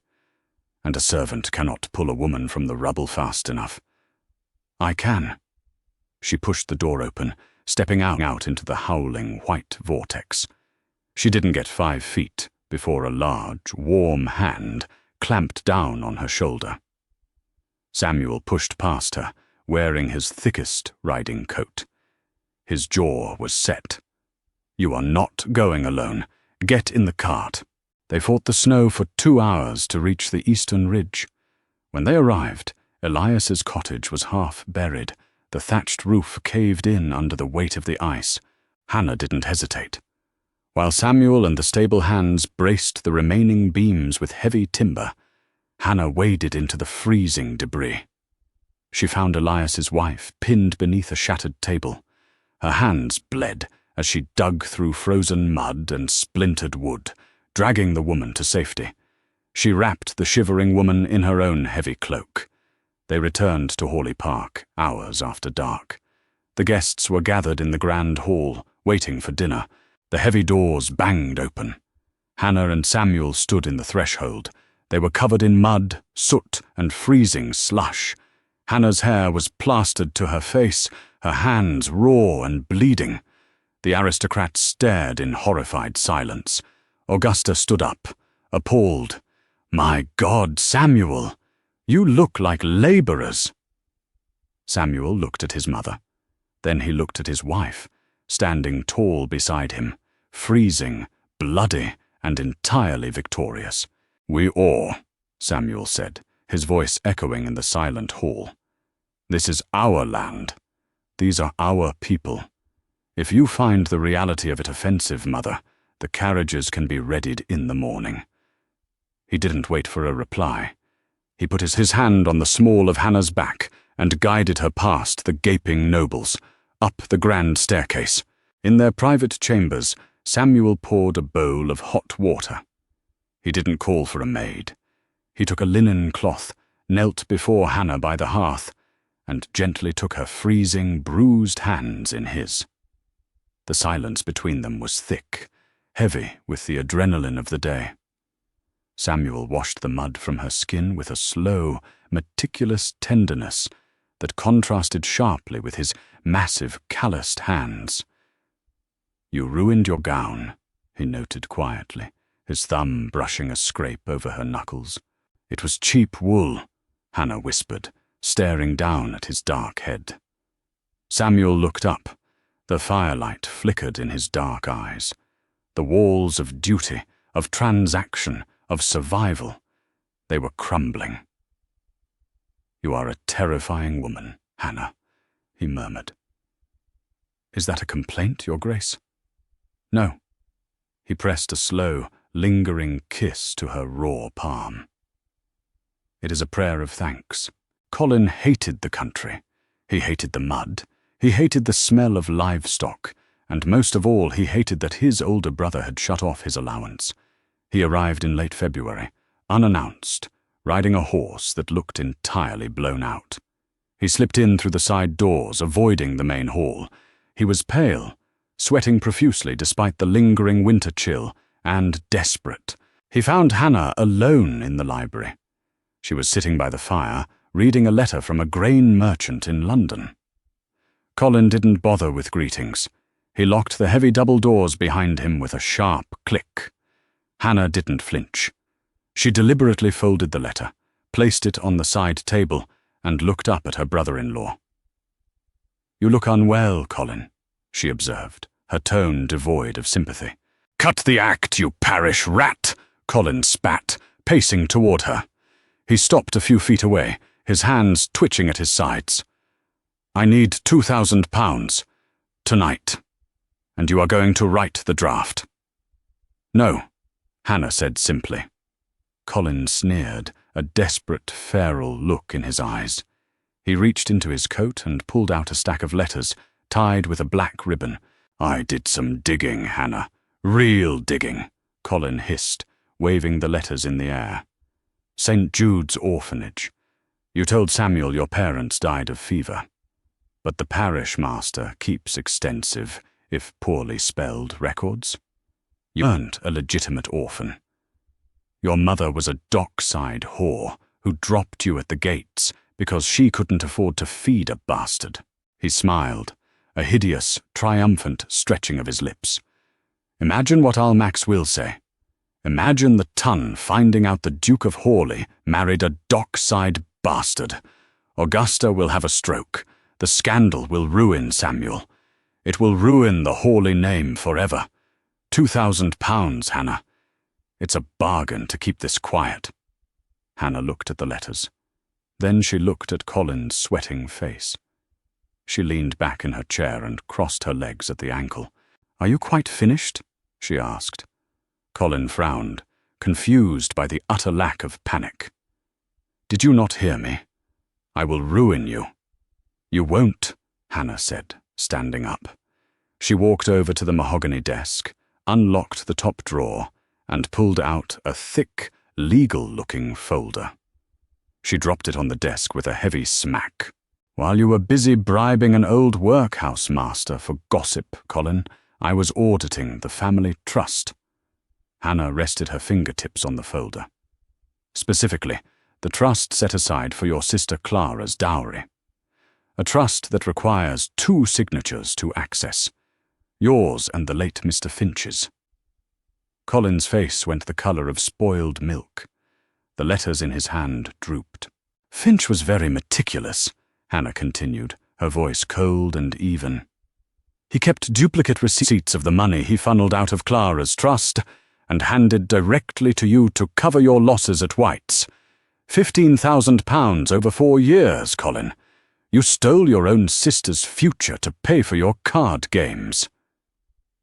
"And a servant cannot pull a woman from the rubble fast enough." "I can." She pushed the door open, stepping out into the howling white vortex. She didn't get 5 feet before a large, warm hand clamped down on her shoulder. Samuel pushed past her, wearing his thickest riding coat. His jaw was set. "You are not going alone. Get in the cart." They fought the snow for 2 hours to reach the eastern ridge. When they arrived, Elias's cottage was half buried, the thatched roof caved in under the weight of the ice. Hannah didn't hesitate. While Samuel and the stable hands braced the remaining beams with heavy timber, Hannah waded into the freezing debris. She found Elias's wife pinned beneath a shattered table. Her hands bled as she dug through frozen mud and splintered wood, dragging the woman to safety. She wrapped the shivering woman in her own heavy cloak. They returned to Hawley Park hours after dark. The guests were gathered in the grand hall, waiting for dinner. The heavy doors banged open. Hannah and Samuel stood in the threshold. They were covered in mud, soot, and freezing slush. Hannah's hair was plastered to her face, her hands raw and bleeding. The aristocrats stared in horrified silence. Augusta stood up, appalled. "My God, Samuel! You look like laborers." Samuel looked at his mother. Then he looked at his wife, standing tall beside him, freezing, bloody, and entirely victorious. "We awe," Samuel said, his voice echoing in the silent hall. "This is our land. These are our people. If you find the reality of it offensive, Mother, the carriages can be readied in the morning." He didn't wait for a reply. He put his hand on the small of Hannah's back and guided her past the gaping nobles, up the grand staircase. In their private chambers, Samuel poured a bowl of hot water. He didn't call for a maid. He took a linen cloth, knelt before Hannah by the hearth, and gently took her freezing, bruised hands in his. The silence between them was thick, heavy with the adrenaline of the day. Samuel washed the mud from her skin with a slow, meticulous tenderness that contrasted sharply with his massive, calloused hands. "You ruined your gown," he noted quietly, his thumb brushing a scrape over her knuckles. "It was cheap wool," Hannah whispered, staring down at his dark head. Samuel looked up. The firelight flickered in his dark eyes. The walls of duty, of transaction, of survival, they were crumbling. "You are a terrifying woman, Hannah," he murmured. "Is that a complaint, Your Grace?" "No." He pressed a slow, lingering kiss to her raw palm. "It is a prayer of thanks. Colin hated the country. He hated the mud. He hated the smell of livestock, and most of all he hated that his older brother had shut off his allowance. He arrived in late February, unannounced, riding a horse that looked entirely blown out. He slipped in through the side doors, avoiding the main hall. He was pale, sweating profusely despite the lingering winter chill, and desperate. He found Hannah alone in the library. She was sitting by the fire, reading a letter from a grain merchant in London. Colin didn't bother with greetings. He locked the heavy double doors behind him with a sharp click. Hannah didn't flinch. She deliberately folded the letter, placed it on the side table, and looked up at her brother-in-law. "You look unwell, Colin," she observed, her tone devoid of sympathy. "Cut the act, you parish rat!" Colin spat, pacing toward her. He stopped a few feet away, his hands twitching at his sides. "I need £2,000. Tonight. And you are going to write the draft." "No," Hannah said simply. Colin sneered, a desperate, feral look in his eyes. He reached into his coat and pulled out a stack of letters, tied with a black ribbon. "I did some digging, Hannah. Real digging," Colin hissed, waving the letters in the air. "St. Jude's Orphanage. You told Samuel your parents died of fever. But the parish master keeps extensive, if poorly spelled, records. You weren't a legitimate orphan." Your mother was a dockside whore who dropped you at the gates because she couldn't afford to feed a bastard." He smiled, a hideous, triumphant stretching of his lips. "Imagine what Almax will say. Imagine the ton finding out the Duke of Hawley married a dockside bastard. Augusta will have a stroke. The scandal will ruin Samuel. It will ruin the Hawley name forever. £2,000, Hannah. It's a bargain to keep this quiet." Hannah looked at the letters. Then she looked at Colin's sweating face. She leaned back in her chair and crossed her legs at the ankle. "Are you quite finished?" she asked. Colin frowned, confused by the utter lack of panic. "Did you not hear me? I will ruin you." "You won't," Hannah said, standing up. She walked over to the mahogany desk, unlocked the top drawer, and pulled out a thick, legal-looking folder. She dropped it on the desk with a heavy smack. "While you were busy bribing an old workhouse master for gossip, Colin, I was auditing the family trust." Hannah rested her fingertips on the folder. "Specifically, the trust set aside for your sister Clara's dowry. A trust that requires 2 signatures to access. Yours and the late Mr. Finch's." Colin's face went the colour of spoiled milk. The letters in his hand drooped. "Finch was very meticulous," Hannah continued, her voice cold and even. "He kept duplicate receipts of the money he funneled out of Clara's trust and handed directly to you to cover your losses at White's. £15,000 over 4 years, Colin. You stole your own sister's future to pay for your card games."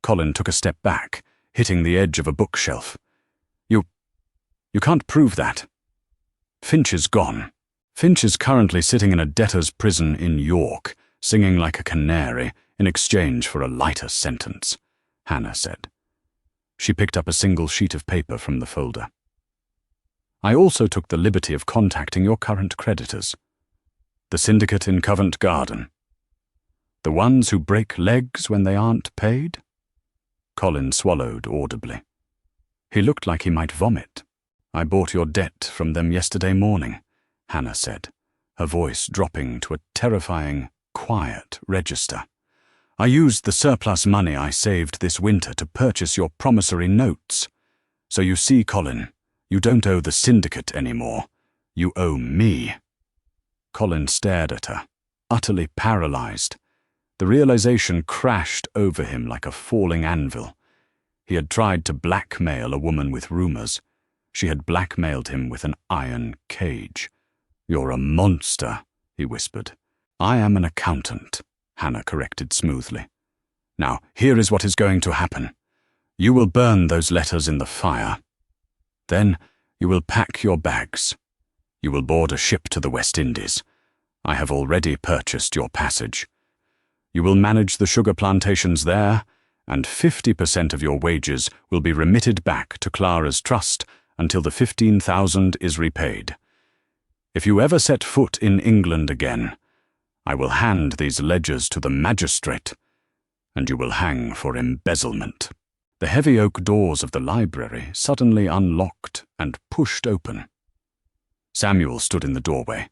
Colin took a step back, hitting the edge of a bookshelf. You can't prove that. Finch is gone. Finch is currently sitting in a debtor's prison in York, singing like a canary in exchange for a lighter sentence," Hannah said. She picked up a single sheet of paper from the folder. "I also took the liberty of contacting your current creditors. The syndicate in Covent Garden. The ones who break legs when they aren't paid?" Colin swallowed audibly. He looked like he might vomit. "I bought your debt from them yesterday morning," Hannah said, her voice dropping to a terrifying, quiet register. "I used the surplus money I saved this winter to purchase your promissory notes. So you see, Colin, you don't owe the syndicate anymore. You owe me." Colin stared at her, utterly paralyzed. The realization crashed over him like a falling anvil. He had tried to blackmail a woman with rumors. She had blackmailed him with an iron cage. "You're a monster," he whispered. "I am an accountant," Hannah corrected smoothly. "Now, here is what is going to happen. You will burn those letters in the fire. Then you will pack your bags. You will board a ship to the West Indies. I have already purchased your passage. You will manage the sugar plantations there, and 50% of your wages will be remitted back to Clara's trust until the 15,000 is repaid. If you ever set foot in England again, I will hand these ledgers to the magistrate, and you will hang for embezzlement." The heavy oak doors of the library suddenly unlocked and pushed open. Samuel stood in the doorway.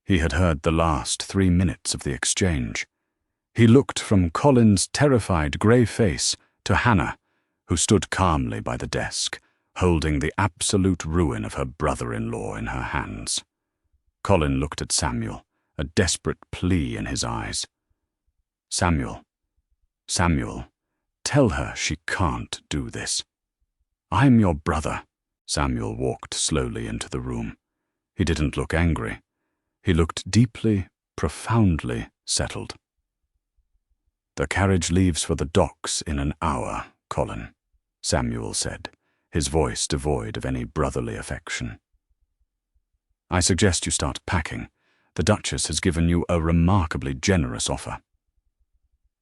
He had heard the last 3 minutes of the exchange. He looked from Colin's terrified grey face to Hannah, who stood calmly by the desk, holding the absolute ruin of her brother-in-law in her hands. Colin looked at Samuel, a desperate plea in his eyes. Samuel, tell her she can't do this." "I'm your brother." Samuel walked slowly into the room. He didn't look angry. He looked deeply, profoundly settled. "The carriage leaves for the docks in an hour, Colin," Samuel said, his voice devoid of any brotherly affection. "I suggest you start packing. The Duchess has given you a remarkably generous offer."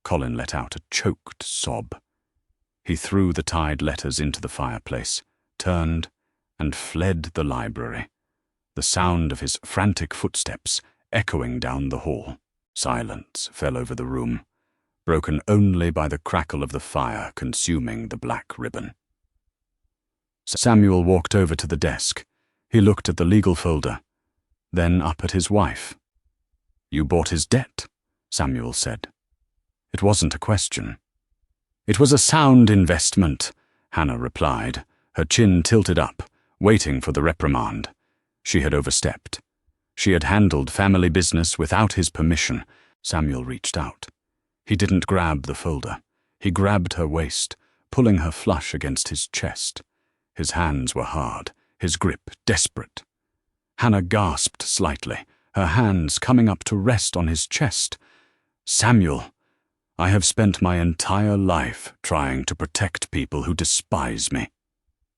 Colin let out a choked sob. He threw the tied letters into the fireplace, turned, and fled the library, the sound of his frantic footsteps echoing down the hall. Silence fell over the room, broken only by the crackle of the fire consuming the black ribbon. Samuel walked over to the desk. He looked at the legal folder, then up at his wife. "You bought his debt," Samuel said. It wasn't a question. "It was a sound investment," Hannah replied, her chin tilted up, waiting for the reprimand. She had overstepped. She had handled family business without his permission. Samuel reached out. He didn't grab the folder. He grabbed her waist, pulling her flush against his chest. His hands were hard, his grip desperate. Hannah gasped slightly, her hands coming up to rest on his chest. "Samuel, I have spent my entire life trying to protect people who despise me,"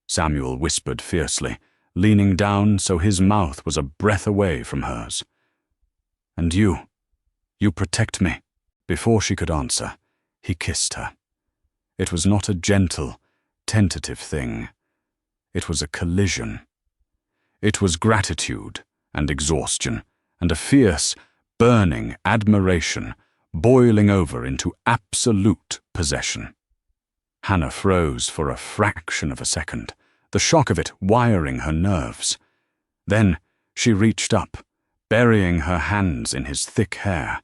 Samuel whispered fiercely, leaning down so his mouth was a breath away from hers. "And you protect me." Before she could answer, he kissed her. It was not a gentle, tentative thing. It was a collision. It was gratitude and exhaustion, and a fierce, burning admiration boiling over into absolute possession. Hannah froze for a fraction of a second, the shock of it wiring her nerves. Then she reached up, burying her hands in his thick hair,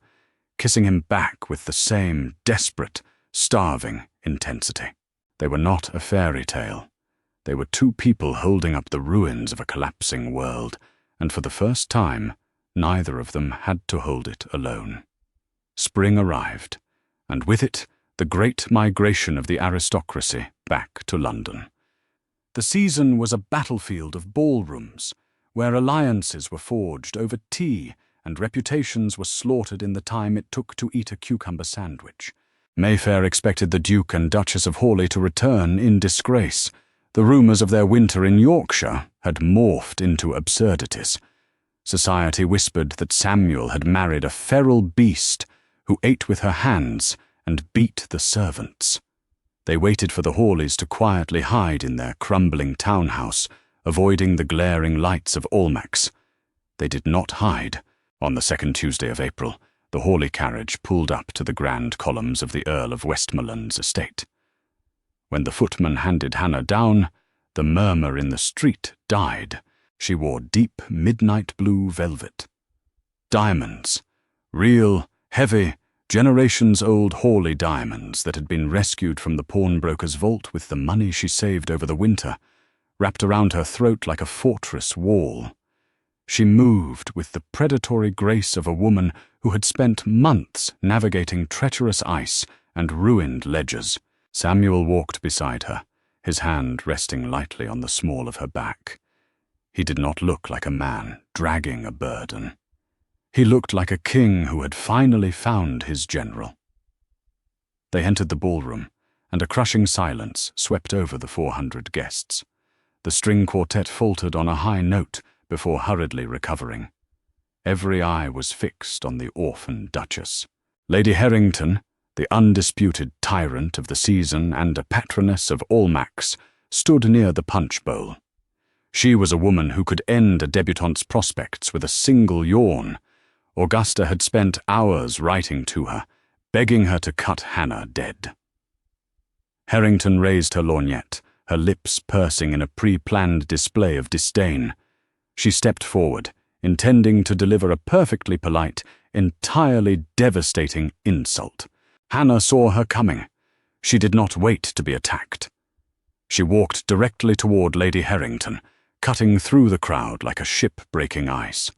kissing him back with the same desperate, starving intensity. They were not a fairy tale. They were two people holding up the ruins of a collapsing world, and for the first time, neither of them had to hold it alone. Spring arrived, and with it, the great migration of the aristocracy back to London. The season was a battlefield of ballrooms, where alliances were forged over tea and reputations were slaughtered in the time it took to eat a cucumber sandwich. Mayfair expected the Duke and Duchess of Hawley to return in disgrace. The rumours of their winter in Yorkshire had morphed into absurdities. Society whispered that Samuel had married a feral beast who ate with her hands and beat the servants. They waited for the Hawleys to quietly hide in their crumbling townhouse, avoiding the glaring lights of Almack's. They did not hide. On the second Tuesday of April, the Hawley carriage pulled up to the grand columns of the Earl of Westmoreland's estate. When the footman handed Hannah down, the murmur in the street died. She wore deep midnight blue velvet. Diamonds, real, heavy, generations-old Hawley diamonds that had been rescued from the pawnbroker's vault with the money she saved over the winter, wrapped around her throat like a fortress wall. She moved with the predatory grace of a woman who had spent months navigating treacherous ice and ruined ledgers. Samuel walked beside her, his hand resting lightly on the small of her back. He did not look like a man dragging a burden. He looked like a king who had finally found his general. They entered the ballroom, and a crushing silence swept over the 400 guests. The string quartet faltered on a high note before hurriedly recovering. Every eye was fixed on the orphan duchess. Lady Harrington, the undisputed tyrant of the season and a patroness of Almack's, stood near the punch bowl. She was a woman who could end a debutante's prospects with a single yawn. Augusta had spent hours writing to her, begging her to cut Hannah dead. Harrington raised her lorgnette, her lips pursing in a pre-planned display of disdain. She stepped forward, intending to deliver a perfectly polite, entirely devastating insult. Hannah saw her coming. She did not wait to be attacked. She walked directly toward Lady Harrington, cutting through the crowd like a ship breaking ice.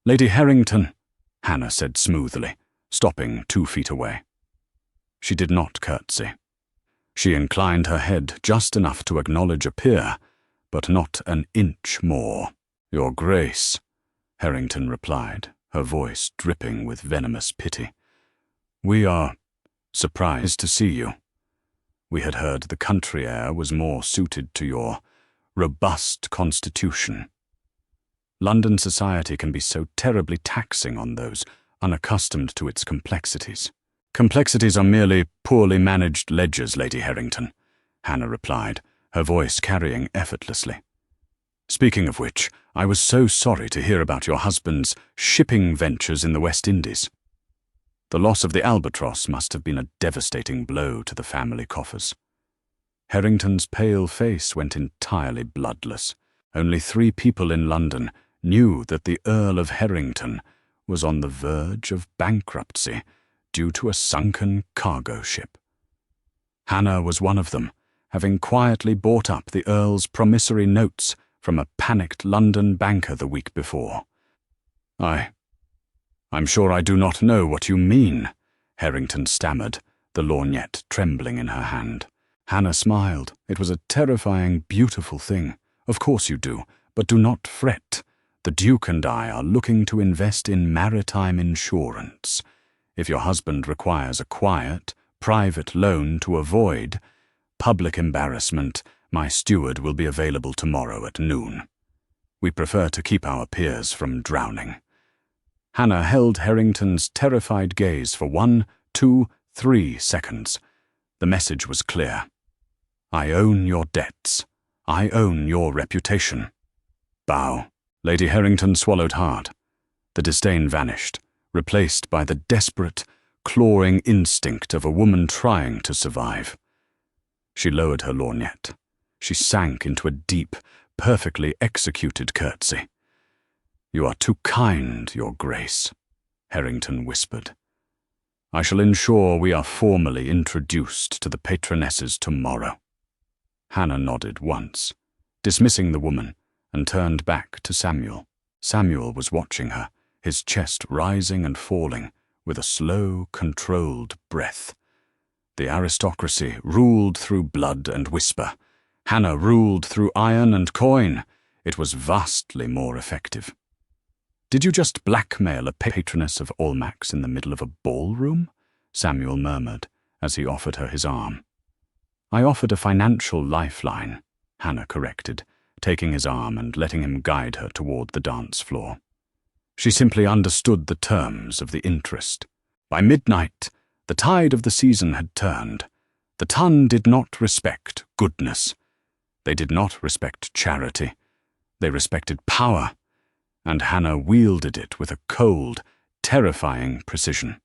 "Lady Harrington," Hannah said smoothly, stopping 2 feet away. She did not curtsy. She inclined her head just enough to acknowledge a peer, but not an inch more. "Your Grace," Harrington replied, her voice dripping with venomous pity. "We are surprised to see you. We had heard the country air was more suited to your robust constitution. London society can be so terribly taxing on those unaccustomed to its complexities." "Complexities are merely poorly managed ledgers, Lady Harrington," Hannah replied, her voice carrying effortlessly. "Speaking of which, I was so sorry to hear about your husband's shipping ventures in the West Indies. The loss of the Albatross must have been a devastating blow to the family coffers." Harrington's pale face went entirely bloodless. Only 3 people in London knew that the Earl of Harrington was on the verge of bankruptcy due to a sunken cargo ship. Hannah was one of them, having quietly bought up the Earl's promissory notes from a panicked London banker the week before. I'm sure I do not know what you mean," Harrington stammered, the lorgnette trembling in her hand. Hannah smiled. It was a terrifying, beautiful thing. "Of course you do, but do not fret. The Duke and I are looking to invest in maritime insurance. If your husband requires a quiet, private loan to avoid public embarrassment, my steward will be available tomorrow at noon. We prefer to keep our peers from drowning." Hannah held Harrington's terrified gaze for 1, 2, 3 seconds. The message was clear. "I own your debts. I own your reputation." Bow. Lady Harrington swallowed hard. The disdain vanished, replaced by the desperate, clawing instinct of a woman trying to survive. She lowered her lorgnette. She sank into a deep, perfectly executed curtsy. "You are too kind, Your Grace," Harrington whispered. "I shall ensure we are formally introduced to the patronesses tomorrow." Hannah nodded once, dismissing the woman, and turned back to Samuel. Samuel was watching her, his chest rising and falling with a slow, controlled breath. The aristocracy ruled through blood and whisper. Hannah ruled through iron and coin. It was vastly more effective. "Did you just blackmail a patroness of Almack's in the middle of a ballroom?" Samuel murmured as he offered her his arm. "I offered a financial lifeline," Hannah corrected, taking his arm and letting him guide her toward the dance floor. She simply understood the terms of the interest. By midnight, the tide of the season had turned. The ton did not respect goodness. They did not respect charity. They respected power, and Hannah wielded it with a cold, terrifying precision.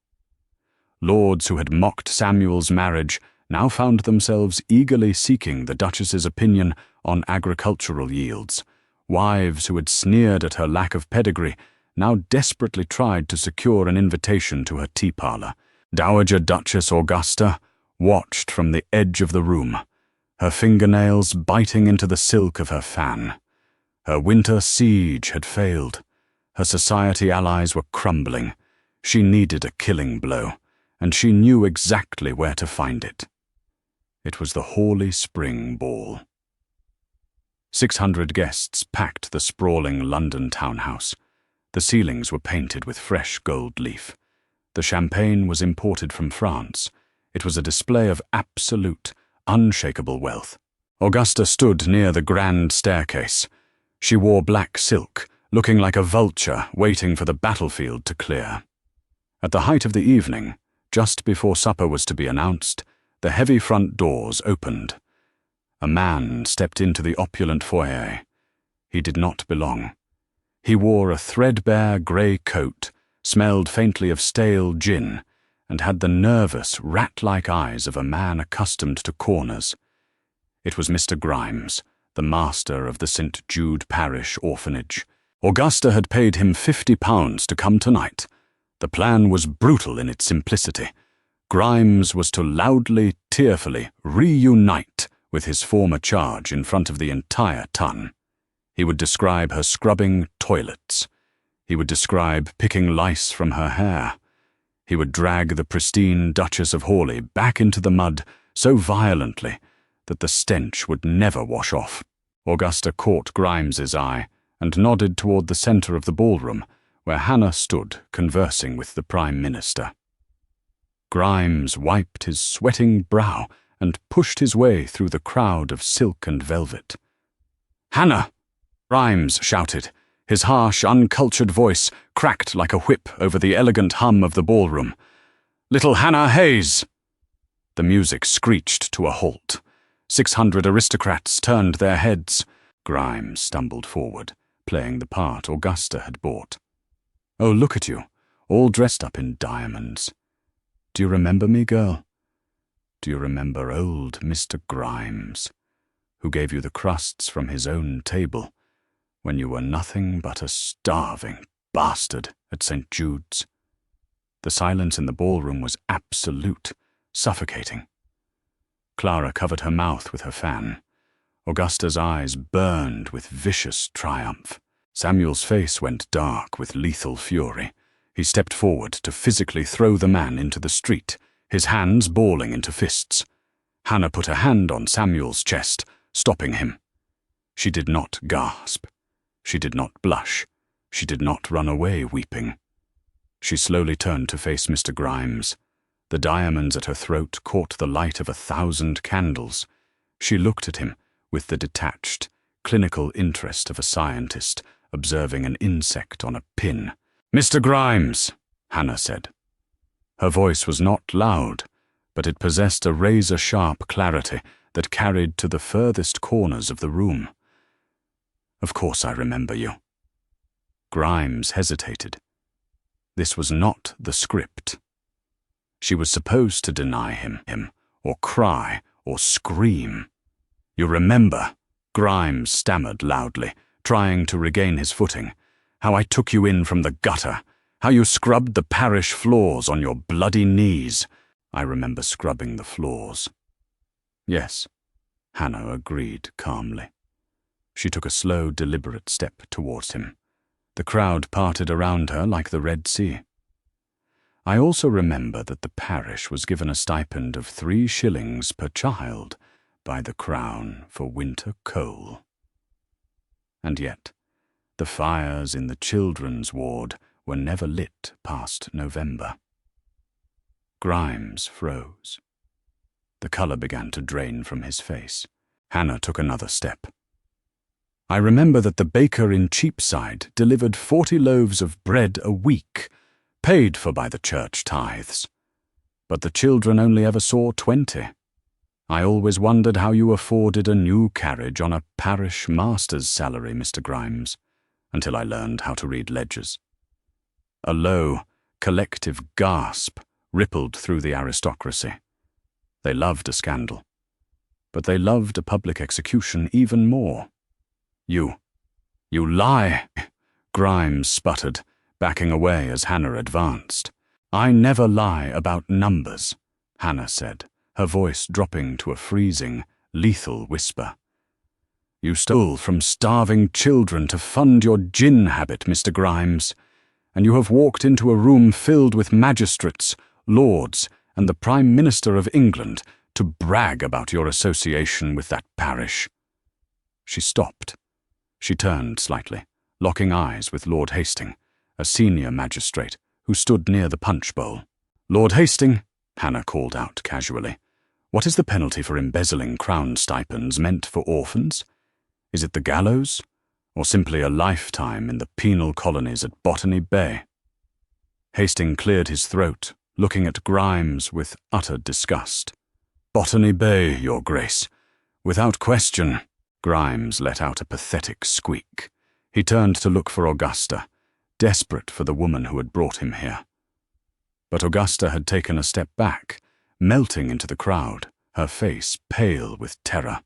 Lords who had mocked Samuel's marriage now found themselves eagerly seeking the Duchess's opinion on agricultural yields. Wives who had sneered at her lack of pedigree now desperately tried to secure an invitation to her tea parlour. Dowager Duchess Augusta watched from the edge of the room, her fingernails biting into the silk of her fan. Her winter siege had failed. Her society allies were crumbling. She needed a killing blow, and she knew exactly where to find it. It was the Hawley Spring Ball. 600 guests packed the sprawling London townhouse. The ceilings were painted with fresh gold leaf. The champagne was imported from France. It was a display of absolute, unshakable wealth. Augusta stood near the grand staircase. She wore black silk, looking like a vulture waiting for the battlefield to clear. At the height of the evening, just before supper was to be announced, the heavy front doors opened. A man stepped into the opulent foyer. He did not belong. He wore a threadbare grey coat, smelled faintly of stale gin, and had the nervous, rat-like eyes of a man accustomed to corners. It was Mr. Grimes, the master of the St. Jude Parish Orphanage. Augusta had paid him £50 to come tonight. The plan was brutal in its simplicity. Grimes was to loudly, tearfully reunite with his former charge in front of the entire ton. He would describe her scrubbing toilets. He would describe picking lice from her hair. He would drag the pristine Duchess of Hawley back into the mud so violently that the stench would never wash off. Augusta caught Grimes's eye and nodded toward the centre of the ballroom, where Hannah stood conversing with the Prime Minister. Grimes wiped his sweating brow and pushed his way through the crowd of silk and velvet. "Hannah!" Grimes shouted. His harsh, uncultured voice cracked like a whip over the elegant hum of the ballroom. "Little Hannah Hayes!" The music screeched to a halt. 600 aristocrats turned their heads. Grimes stumbled forward, playing the part Augusta had bought. "Oh, look at you, all dressed up in diamonds. Do you remember me, girl?" Do you remember old Mr. Grimes, who gave you the crusts from his own table when you were nothing but a starving bastard at St. Jude's? The silence in the ballroom was absolute, suffocating. Clara covered her mouth with her fan. Augusta's eyes burned with vicious triumph. Samuel's face went dark with lethal fury. He stepped forward to physically throw the man into the street, his hands balling into fists. Hannah put a hand on Samuel's chest, stopping him. She did not gasp. She did not blush. She did not run away weeping. She slowly turned to face Mr. Grimes. The diamonds at her throat caught the light of 1,000 candles. She looked at him with the detached, clinical interest of a scientist observing an insect on a pin. "Mr. Grimes," Hannah said. Her voice was not loud, but it possessed a razor-sharp clarity that carried to the furthest corners of the room. "Of course I remember you." Grimes hesitated. This was not the script. She was supposed to deny him, or cry, or scream. "You remember," Grimes stammered loudly, trying to regain his footing, "how I took you in from the gutter, how you scrubbed the parish floors on your bloody knees." "I remember scrubbing the floors." "Yes," Hannah agreed calmly. She took a slow, deliberate step towards him. The crowd parted around her like the Red Sea. "I also remember that the parish was given a stipend of 3 shillings per child by the Crown for winter coal. And yet, the fires in the children's ward were never lit past November." Grimes froze. The colour began to drain from his face. Hannah took another step. "I remember that the baker in Cheapside delivered 40 loaves of bread a week, paid for by the church tithes. But the children only ever saw 20. I always wondered how you afforded a new carriage on a parish master's salary, Mr. Grimes, until I learned how to read ledgers." A low, collective gasp rippled through the aristocracy. They loved a scandal, but they loved a public execution even more. You lie," Grimes sputtered, backing away as Hannah advanced. "I never lie about numbers," Hannah said, her voice dropping to a freezing, lethal whisper. "You stole from starving children to fund your gin habit, Mr. Grimes, and you have walked into a room filled with magistrates, lords, and the Prime Minister of England to brag about your association with that parish." She stopped. She turned slightly, locking eyes with Lord Hastings, a senior magistrate who stood near the punch bowl. "Lord Hastings," Hannah called out casually, "what is the penalty for embezzling crown stipends meant for orphans? Is it the gallows, or simply a lifetime in the penal colonies at Botany Bay?" Hastings cleared his throat, looking at Grimes with utter disgust. "Botany Bay, Your Grace. Without question." Grimes let out a pathetic squeak. He turned to look for Augusta, desperate for the woman who had brought him here. But Augusta had taken a step back, melting into the crowd, her face pale with terror.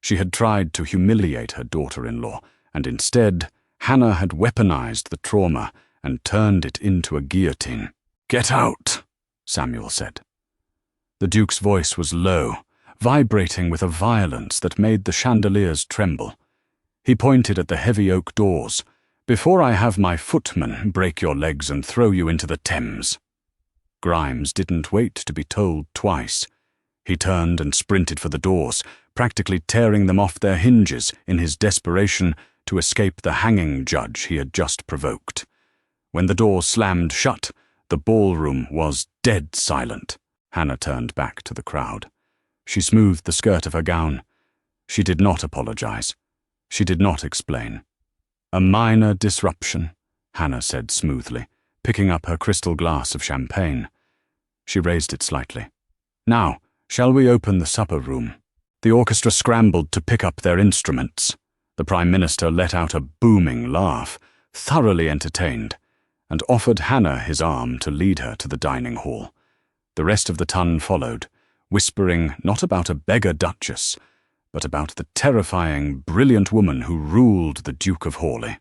She had tried to humiliate her daughter-in-law, and instead, Hannah had weaponized the trauma and turned it into a guillotine. "Get out," Samuel said. The Duke's voice was low, vibrating with a violence that made the chandeliers tremble. He pointed at the heavy oak doors. "Before I have my footman break your legs and throw you into the Thames." Grimes didn't wait to be told twice. He turned and sprinted for the doors, practically tearing them off their hinges in his desperation to escape the hanging judge he had just provoked. When the door slammed shut, the ballroom was dead silent. Hannah turned back to the crowd. She smoothed the skirt of her gown. She did not apologize. She did not explain. "A minor disruption," Hannah said smoothly, picking up her crystal glass of champagne. She raised it slightly. "Now, shall we open the supper room?" The orchestra scrambled to pick up their instruments. The Prime Minister let out a booming laugh, thoroughly entertained, and offered Hannah his arm to lead her to the dining hall. The rest of the ton followed, whispering not about a beggar duchess, but about the terrifying, brilliant woman who ruled the Duke of Hawley.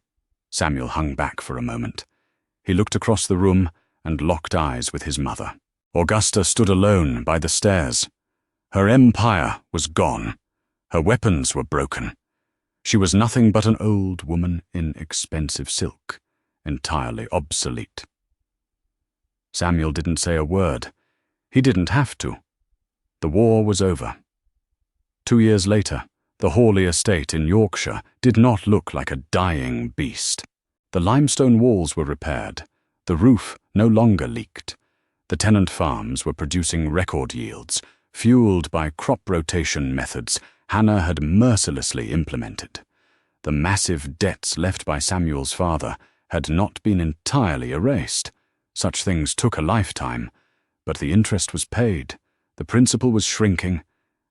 Samuel hung back for a moment. He looked across the room and locked eyes with his mother. Augusta stood alone by the stairs. Her empire was gone. Her weapons were broken. She was nothing but an old woman in expensive silk, entirely obsolete. Samuel didn't say a word. He didn't have to. The war was over. 2 years later, the Hawley estate in Yorkshire did not look like a dying beast. The limestone walls were repaired. The roof no longer leaked. The tenant farms were producing record yields, fueled by crop rotation methods Hannah had mercilessly implemented. The massive debts left by Samuel's father had not been entirely erased. Such things took a lifetime, but the interest was paid, the principal was shrinking,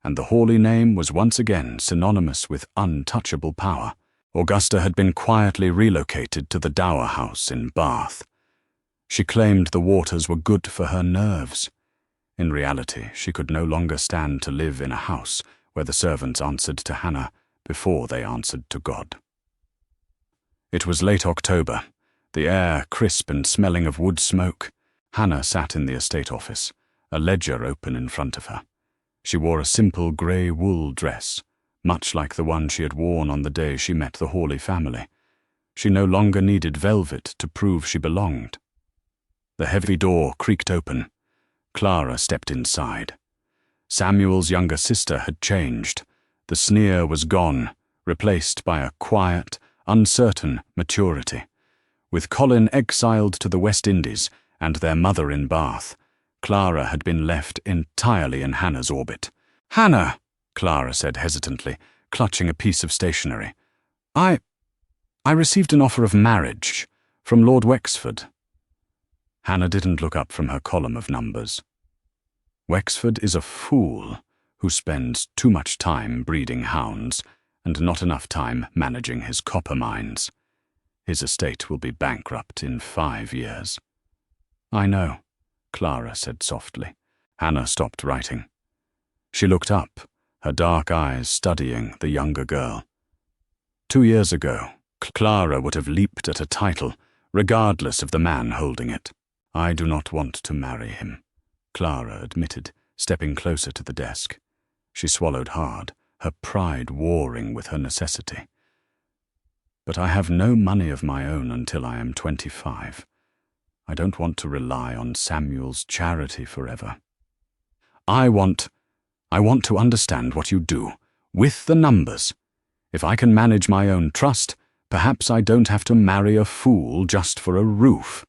and the Hawley name was once again synonymous with untouchable power. Augusta had been quietly relocated to the dower house in Bath. She claimed the waters were good for her nerves. In reality, she could no longer stand to live in a house where the servants answered to Hannah before they answered to God. It was late October, the air crisp and smelling of wood smoke. Hannah sat in the estate office, a ledger open in front of her. She wore a simple grey wool dress, much like the one she had worn on the day she met the Hawley family. She no longer needed velvet to prove she belonged. The heavy door creaked open. Clara stepped inside. Samuel's younger sister had changed. The sneer was gone, replaced by a quiet, uncertain maturity. With Colin exiled to the West Indies and their mother in Bath, Clara had been left entirely in Hannah's orbit. "Hannah," Clara said hesitantly, clutching a piece of stationery. I received an offer of marriage from Lord Wexford." Hannah didn't look up from her column of numbers. "Wexford is a fool who spends too much time breeding hounds and not enough time managing his copper mines. His estate will be bankrupt in 5 years." "I know," Clara said softly. Hannah stopped writing. She looked up, her dark eyes studying the younger girl. 2 years ago, Clara would have leaped at a title, regardless of the man holding it. "I do not want to marry him," Clara admitted, stepping closer to the desk. She swallowed hard, her pride warring with her necessity. "But I have no money of my own until I am 25. I don't want to rely on Samuel's charity forever. I want to understand what you do, with the numbers. If I can manage my own trust, perhaps I don't have to marry a fool just for a roof."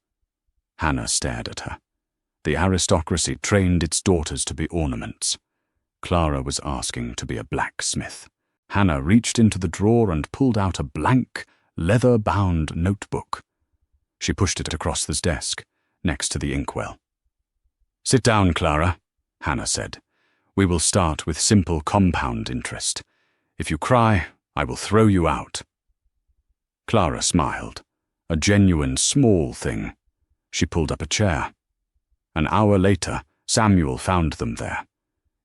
Hannah stared at her. The aristocracy trained its daughters to be ornaments. Clara was asking to be a blacksmith. Hannah reached into the drawer and pulled out a blank, leather-bound notebook. She pushed it across the desk, next to the inkwell. "Sit down, Clara," Hannah said. "We will start with simple compound interest. If you cry, I will throw you out." Clara smiled, a genuine small thing. She pulled up a chair. An hour later, Samuel found them there.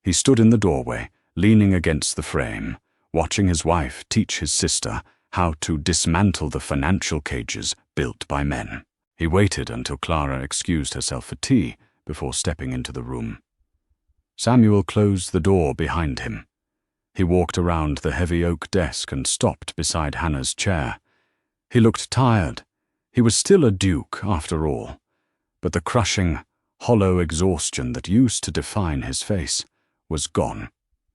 He stood in the doorway, leaning against the frame, watching his wife teach his sister how to dismantle the financial cages built by men. He waited until Clara excused herself for tea before stepping into the room. Samuel closed the door behind him. He walked around the heavy oak desk and stopped beside Hannah's chair. He looked tired. He was still a duke, after all, but the crushing, hollow exhaustion that used to define his face was gone.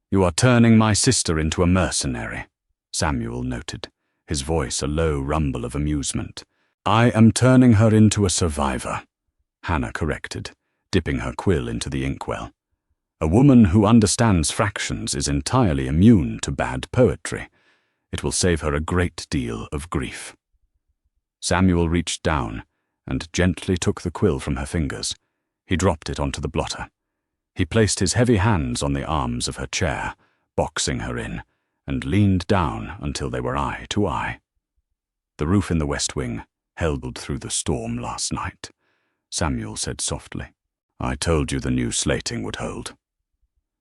"You are turning my sister into a mercenary," Samuel noted, his voice a low rumble of amusement. "I am turning her into a survivor," Hannah corrected, dipping her quill into the inkwell. "A woman who understands fractions is entirely immune to bad poetry. It will save her a great deal of grief." Samuel reached down and gently took the quill from her fingers. He dropped it onto the blotter. He placed his heavy hands on the arms of her chair, boxing her in, and leaned down until they were eye to eye. "The roof in the West Wing held through the storm last night," Samuel said softly. "I told you the new slating would hold."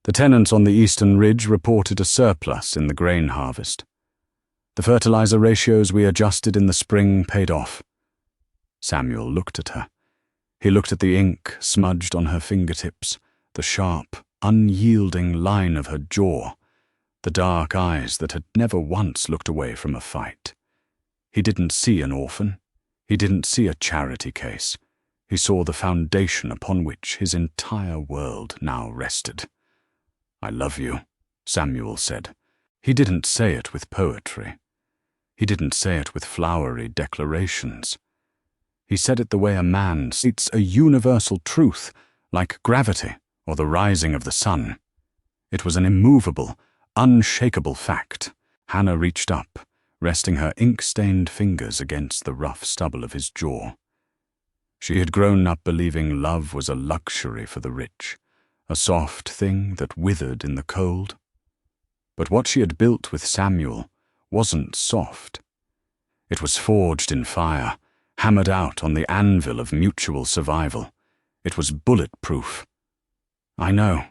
The tenants on the eastern ridge reported a surplus in the grain harvest. The fertilizer ratios we adjusted in the spring paid off. Samuel looked at her. He looked at the ink smudged on her fingertips, the sharp, unyielding line of her jaw, the dark eyes that had never once looked away from a fight. He didn't see an orphan. He didn't see a charity case. He saw the foundation upon which his entire world now rested. "I love you," Samuel said. He didn't say it with poetry. He didn't say it with flowery declarations. He said it the way a man states a universal truth, like gravity or the rising of the sun. It was an immovable, unshakable fact. Hannah reached up, resting her ink-stained fingers against the rough stubble of his jaw. She had grown up believing love was a luxury for the rich, a soft thing that withered in the cold. But what she had built with Samuel wasn't soft. It was forged in fire, hammered out on the anvil of mutual survival. It was bulletproof. "I know,"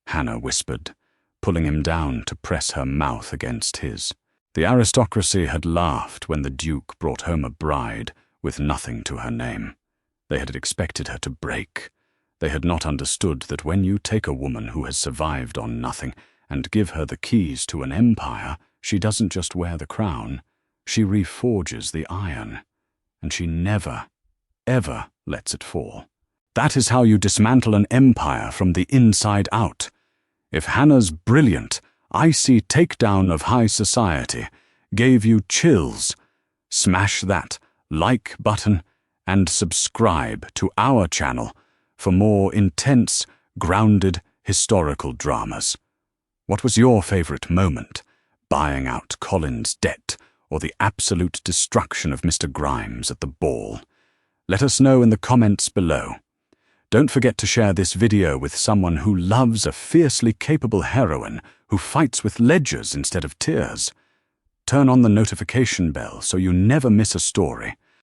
Hannah whispered, pulling him down to press her mouth against his. The aristocracy had laughed when the Duke brought home a bride with nothing to her name. They had expected her to break. They had not understood that when you take a woman who has survived on nothing and give her the keys to an empire, she doesn't just wear the crown, she reforges the iron, and she never, ever lets it fall. That is how you dismantle an empire from the inside out. If Hannah's brilliant, icy takedown of high society gave you chills, smash that like button and subscribe to our channel for more intense, grounded historical dramas. What was your favorite moment? Buying out Colin's debt or the absolute destruction of Mr. Grimes at the ball? Let us know in the comments below. Don't forget to share this video with someone who loves a fiercely capable heroine who fights with ledgers instead of tears. Turn on the notification bell so you never miss a story.